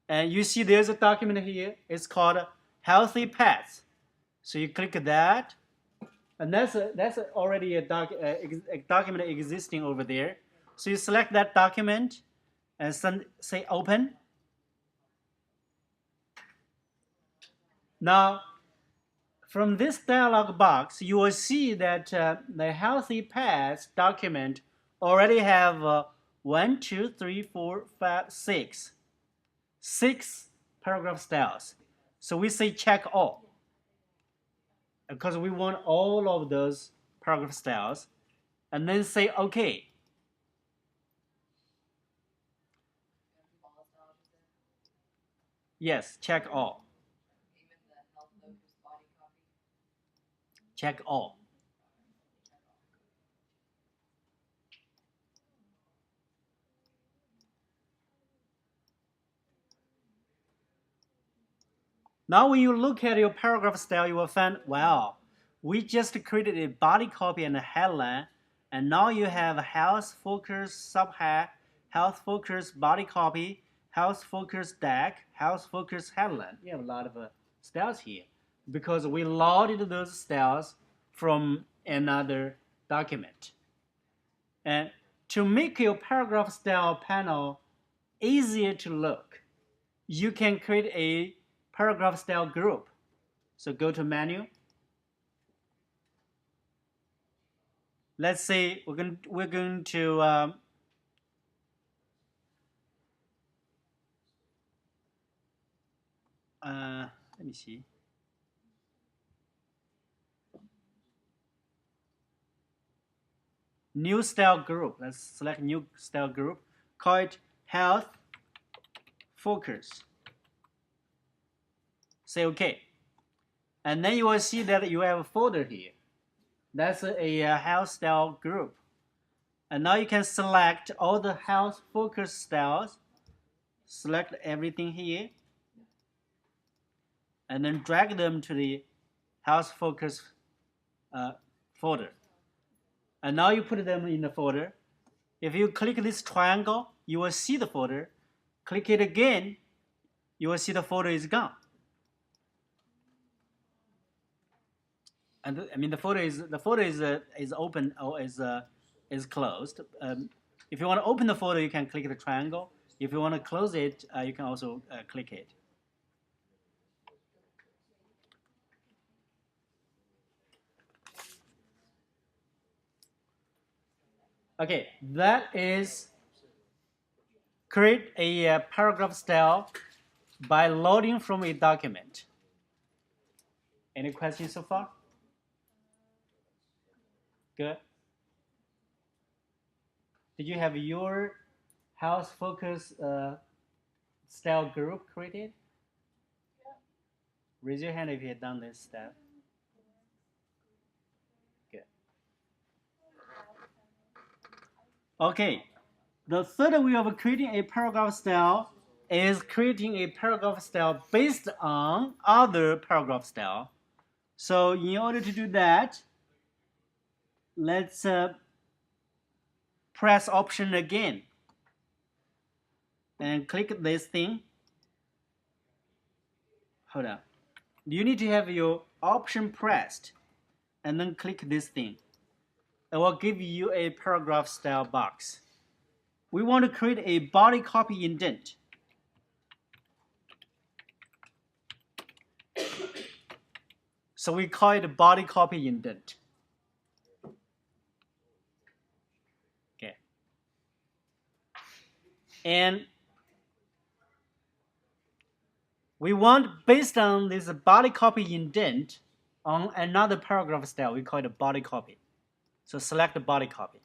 and you see there's a document here. It's called Healthy Pets. So you click that, and that's already a document existing over there. So you select that document and say open. Now, from this dialog box, you will see that the Healthy Pets document already have 1, 2, 3, 4, 5, 6. 6 paragraph styles. So we say check all, because we want all of those paragraph styles, and then say OK. Yes, check all. Even the health focused body copy. Check all. Now when you look at your paragraph style, you will find, wow, we just created a body copy and a headline, and now you have a health focus subhead, health focus body copy, health focus deck, health focus headline. You have a lot of styles here because we loaded those styles from another document. And to make your paragraph style panel easier to look, you can create a paragraph style group. So go to menu. Let's say we're going to let me see. New style group. Let's select new style group. Call it health focus. Say OK. And then you will see that you have a folder here. That's a health style group. And now you can select all the health focus styles. Select everything here. And then drag them to the health focus folder. And now you put them in the folder. If you click this triangle, you will see the folder. Click it again, you will see the folder is gone. And I mean the folder is open or is closed. If you want to open the folder, you can click the triangle. If you want to close it, you can also click it. Okay, that is create a paragraph style by loading from a document. Any questions so far? Good. Did you have your health focus style group created? Yeah. Raise your hand if you had done this step. Good. Okay. The third way of creating a paragraph style is creating a paragraph style based on other paragraph style. So in order to do that, let's press Option again and click this thing. Hold on. You need to have your Option pressed and then click this thing. It will give you a paragraph style box. We want to create a body copy indent. So we call it body copy indent. Okay. And we want, based on this body copy indent, on another paragraph style, we call it a body copy. So select the body copy.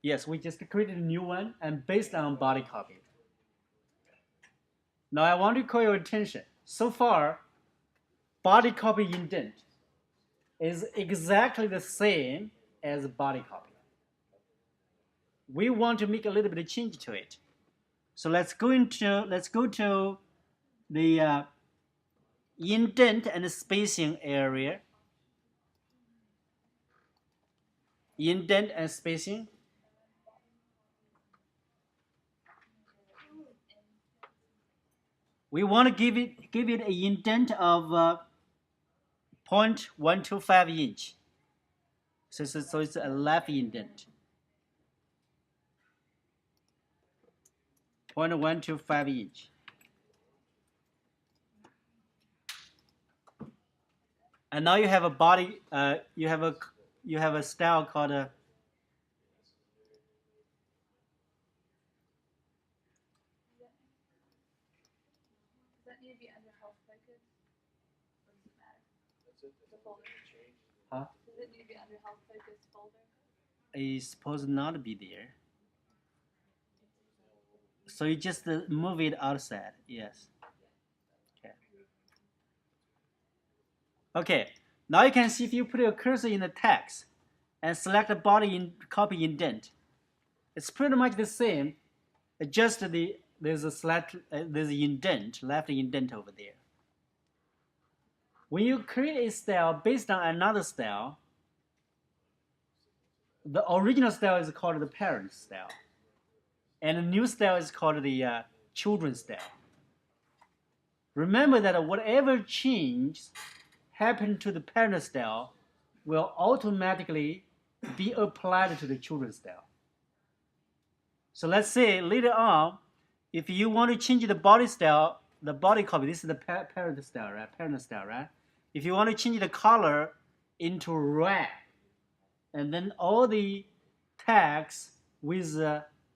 Yes, we just created a new one and based on body copy. Now I want to call your attention. So far, body copy indent is exactly the same as body copy. We want to make a little bit of change to it. So let's go to the indent and spacing area. Indent and spacing. We want to give it an indent of 0.125 inch. So it's a left indent. 0.125 inch. And now you have a body. You have a style called a. Does that need to be under health focus? Or does it matter? That's it. The folder. Huh? Does it need to be under health focus folder? Is supposed not to be there. So you just move it outside. Yes. Okay. Okay. Now you can see if you put your cursor in the text and select the body copy indent, it's pretty much the same. Just there's an indent, left indent over there. When you create a style based on another style, the original style is called the parent style, and the new style is called the children style. Remember that whatever change happen to the parent style will automatically be applied to the children style. So let's say later on, if you want to change the body style, the body copy, this is the parent style, right? Parent style, right? If you want to change the color into red, and then all the tags with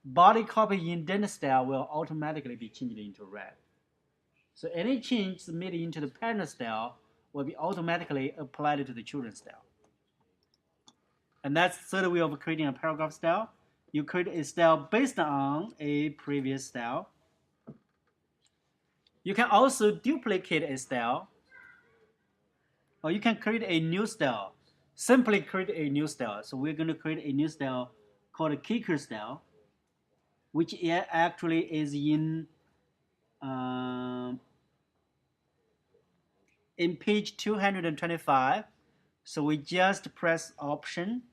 body copy indent style will automatically be changed into red. So any change made into the parent style will be automatically applied to the children style. And that's the third way of creating a paragraph style. You create a style based on a previous style. You can also duplicate a style, or you can create a new style. Simply create a new style. So we're going to create a new style called a kicker style, which actually is in page 225. So we just press Option,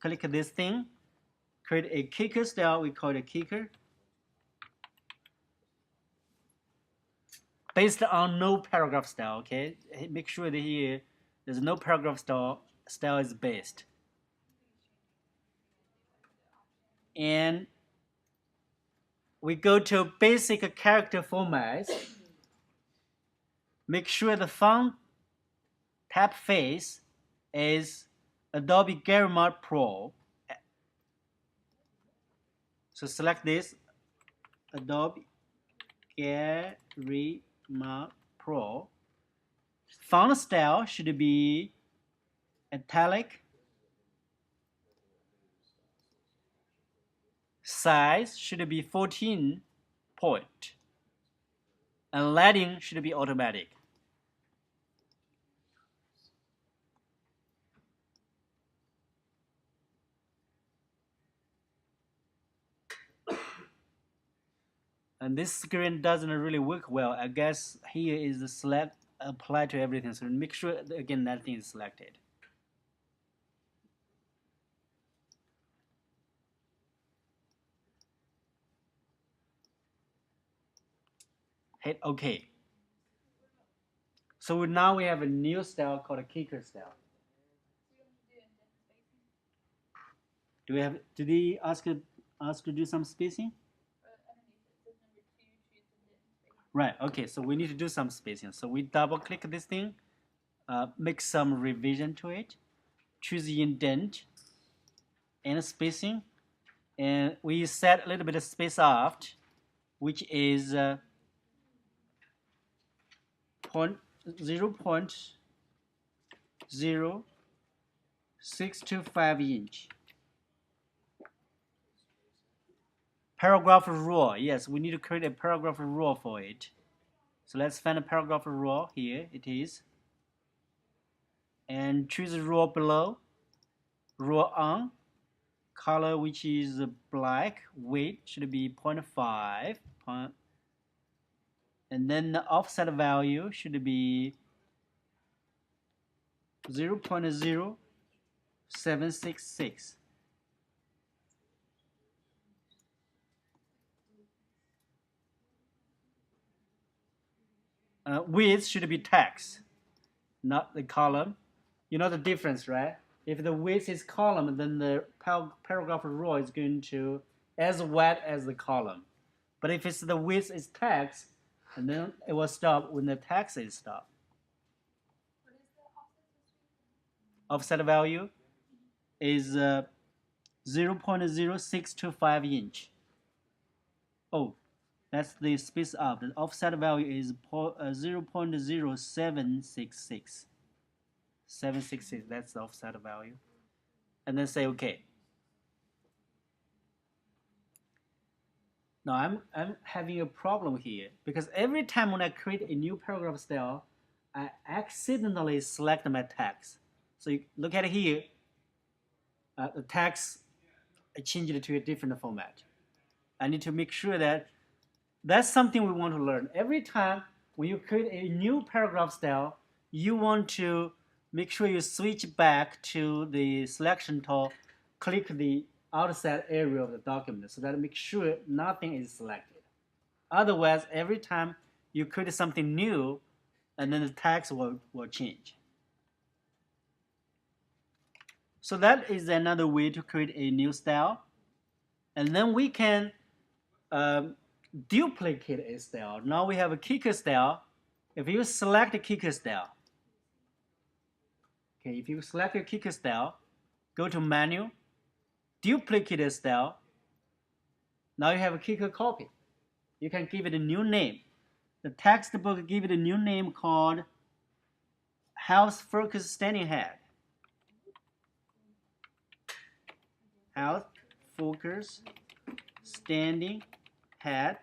click this thing, create a kicker style. We call it a kicker. Based on no paragraph style, okay? Make sure that here there's no paragraph style is based. And we go to basic character formats. Make sure the font typeface is Adobe Garimard Pro. So select this, Adobe Garimard Pro. Font style should be italic. Size should be 14 point. And lighting should be automatic. And this screen doesn't really work well. I guess here is the select apply to everything. So make sure again that thing is selected. Hit OK. So now we have a new style called a kicker style. Do we have? Did he ask to do some spacing? Right. Okay. So we need to do some spacing. So we double click this thing, make some revision to it, choose indent and spacing, and we set a little bit of space out, which is 0.0625 inch. Paragraph rule. Yes, we need to create a paragraph rule for it. So let's find a paragraph rule. Here it is. And choose rule below. Rule on. Color which is black. Weight should be 0.5. And then the offset value should be 0.0766. Width should be text, not the column. You know the difference, right? If the width is column, then the paragraph row is going to as wide as the column. But if it's the width is text, and then it will stop when the text is stopped. What is the Offset value is 0.0625 inch. Oh, that's the space up. The offset value is 0.0766. 766, that's the offset value. And then say OK. Now I'm having a problem here because every time when I create a new paragraph style, I accidentally select my text. So you look at it here, the text, I changed it to a different format. I need to make sure that that's something we want to learn. Every time when you create a new paragraph style, you want to make sure you switch back to the selection tool, click the outside area of the document so that make sure nothing is selected. Otherwise, every time you create something new, and then the text will change. So that is another way to create a new style. And then we can duplicate a style. Now we have a kicker style. If you select a kicker style, okay, if you select a kicker style, go to menu, duplicate a style. Now you have a kicker copy. You can give it a new name. The textbook give it a new name called Health Focus Standing Head. Health Focus Standing Head.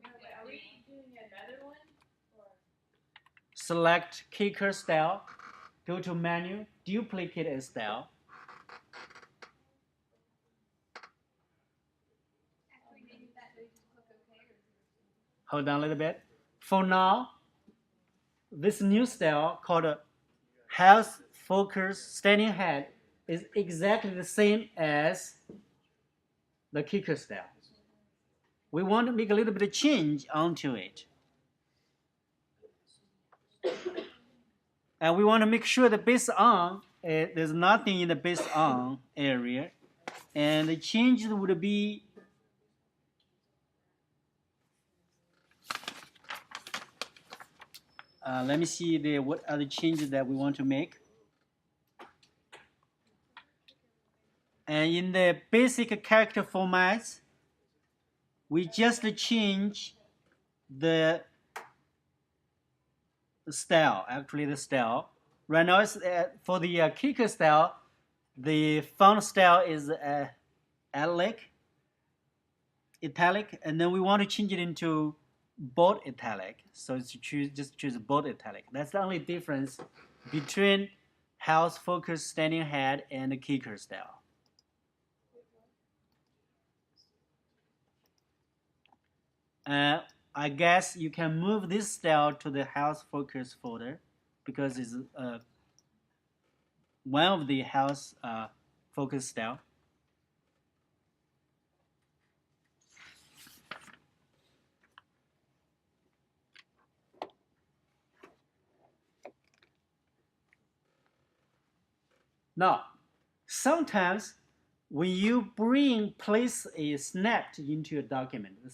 Are we doing another one? Select kicker style. Go to menu, duplicate a style. Hold on a little bit. For now, this new style called Health Focus Standing Head is exactly the same as the kicker style. We want to make a little bit of change onto it. And we want to make sure that based on, there's nothing in the based on area. And the change would be let me see what are the changes that we want to make. And in the basic character formats, we just change the style, actually the style. Right now, it's, for the kicker style, the font style is italic, and then we want to change it into bold italic. So it's just choose bold italic. That's the only difference between Health Focus Standing Head and the kicker style. I guess you can move this style to the house focus folder because it's one of the house focus style. Now, sometimes when you place a snap into a document, the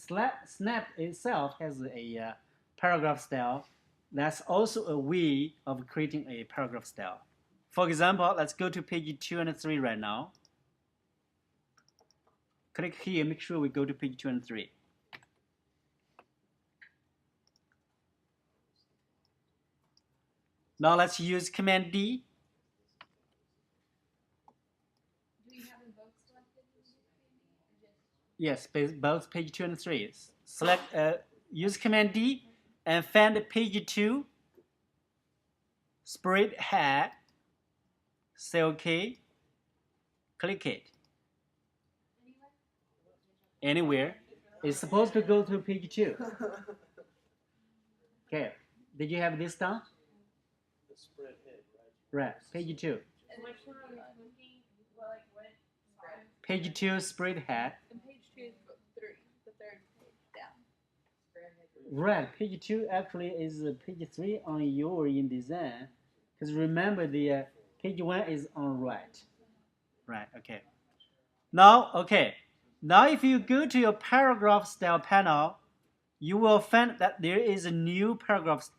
snap itself has a paragraph style. That's also a way of creating a paragraph style. For example, let's go to page 2 and 3 right now. Click here, make sure we go to page 2 and 3. Now let's use Command D. Do you have them both selected? Yes, both page 2 and 3. Select, use Command D and find page 2, spread head, say OK, click it. Anywhere. It's supposed to go to page 2. Okay, did you have this done? The spread head, right? Right, page 2. And which one are you clicking? Well, like what? Spread. Page 2, spread head. And page 2 is 3, the third page down. Spread head. Right, page 2 actually is page 3 on your InDesign. Because remember, the page 1 is on right. Right, okay. Now, okay. Now if you go to your paragraph style panel, you will find that there is a new paragraph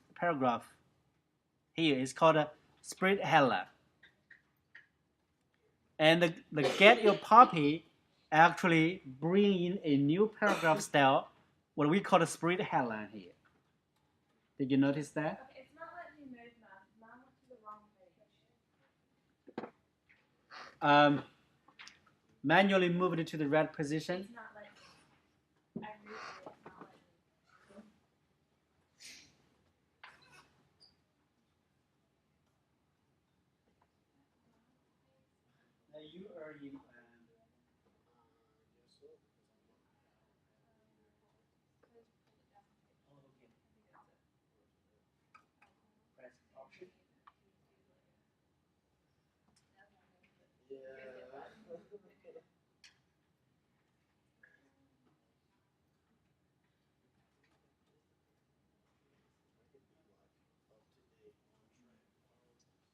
here. It's called a spread headline. And the Get Your Puppy actually bring in a new paragraph style, what we call a spread headline here. Did you notice that? Okay, it's not letting me move mine. Mine went to the wrong page. Manually move it to the right position. It's not letting me. I moved it. It's not letting me. Now you are in press option.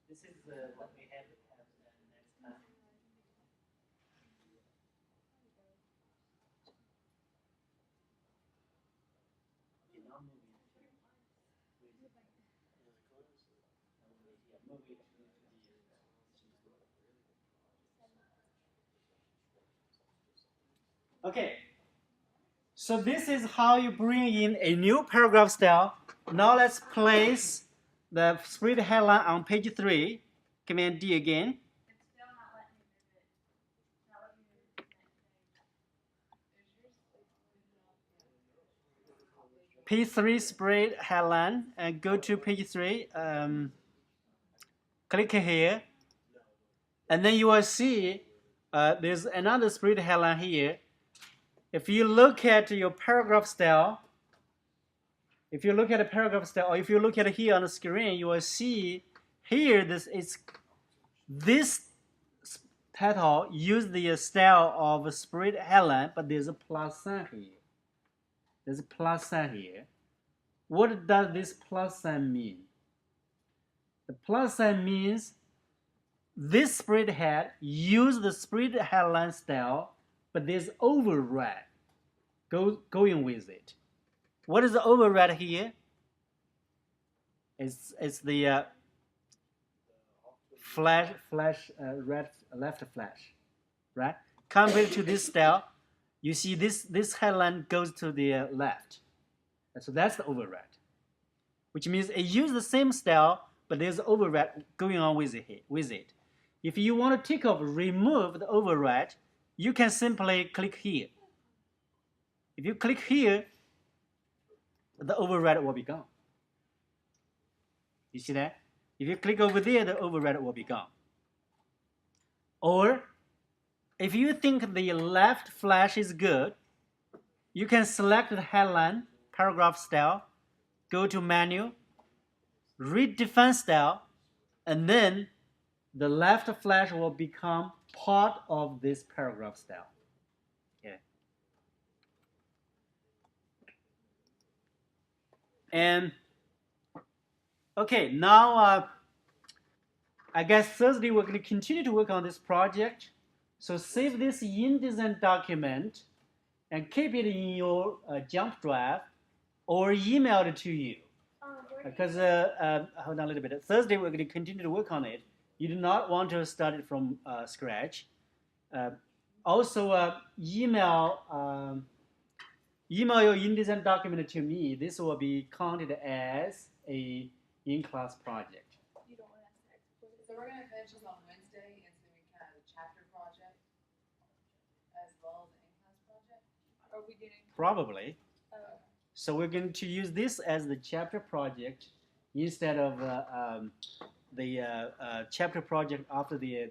This is what we have next time. Okay, now moving to Okay, so this is how you bring in a new paragraph style. Now let's place the spread headline on page 3. Command D again. It's still not letting me move it. It's not letting me move it to the next page. P3 spread headline and go to page 3. Click here, and then you will see there's another spread headline here. If you look at your paragraph style, if you look at the paragraph style, or if you look at it here on the screen, you will see here this title use the style of a spread headline, but there's a plus sign here. There's a plus sign here. What does this plus sign mean? The plus sign means this spread head use the spread headline style, but there's override going with it. What is the override here? It's the left flash, right? Compared to this style, you see this headline goes to the left. So that's the override, which means it uses the same style, but there's override going on with it. If you want to take off, remove the override, you can simply click here. If you click here, the override will be gone. You see that? If you click over there, the override will be gone. Or if you think the left flash is good, you can select the headline, paragraph style, go to menu, read defense style, and then the left flash will become part of this paragraph style. Okay. And okay, now I guess Thursday we're going to continue to work on this project. So save this InDesign document and keep it in your jump drive or email it to you. Because hold on a little bit. Thursday we're going to continue to work on it. You do not want to start it from scratch. Also, email your InDesign document to me. This will be counted as a in-class project. You don't want us to export it. So we're gonna finish this on Wednesday, and so we can have a chapter project as well as an in-class project. Are we doing? Probably. So we're going to use this as the chapter project instead of the chapter project after the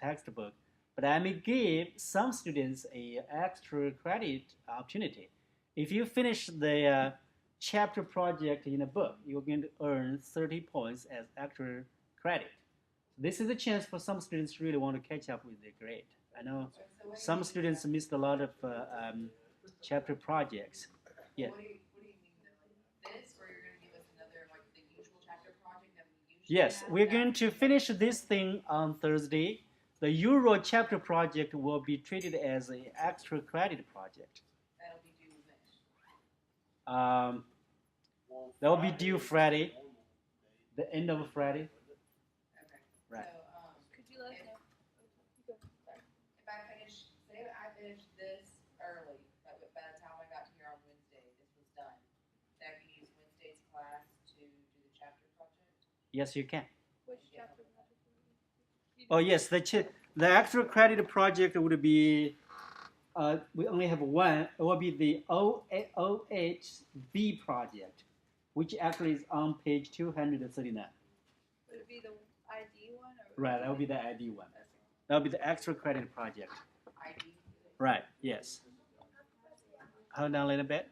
textbook. But I may give some students a extra credit opportunity. If you finish the chapter project in a book, you're going to earn 30 points as extra credit. This is a chance for some students who really want to catch up with their grade. I know some students missed a lot of chapter projects. Yeah. What do you mean though? Like this, or you're gonna give us another like the usual chapter project that we usually Yes, have? we're going to finish this thing on Thursday. The Euro chapter project will be treated as an extra credit project. That'll be due when? That will be due Friday, the end of Friday. Okay. Right. So, Could you let us know? if I finish, say I finished this early, but by the time I got here on Wednesday, this was done. Then I can use Wednesday's class to do the chapter project. Yes, you can. Which chapter? Oh yes, the extra credit project would be. We only have one. It will be the OHV project, which actually is on page 239. Would it be the ID one? Or Right, that will be the ID one. That will be the extra credit project. ID. Right. Yes. Hold on a little bit.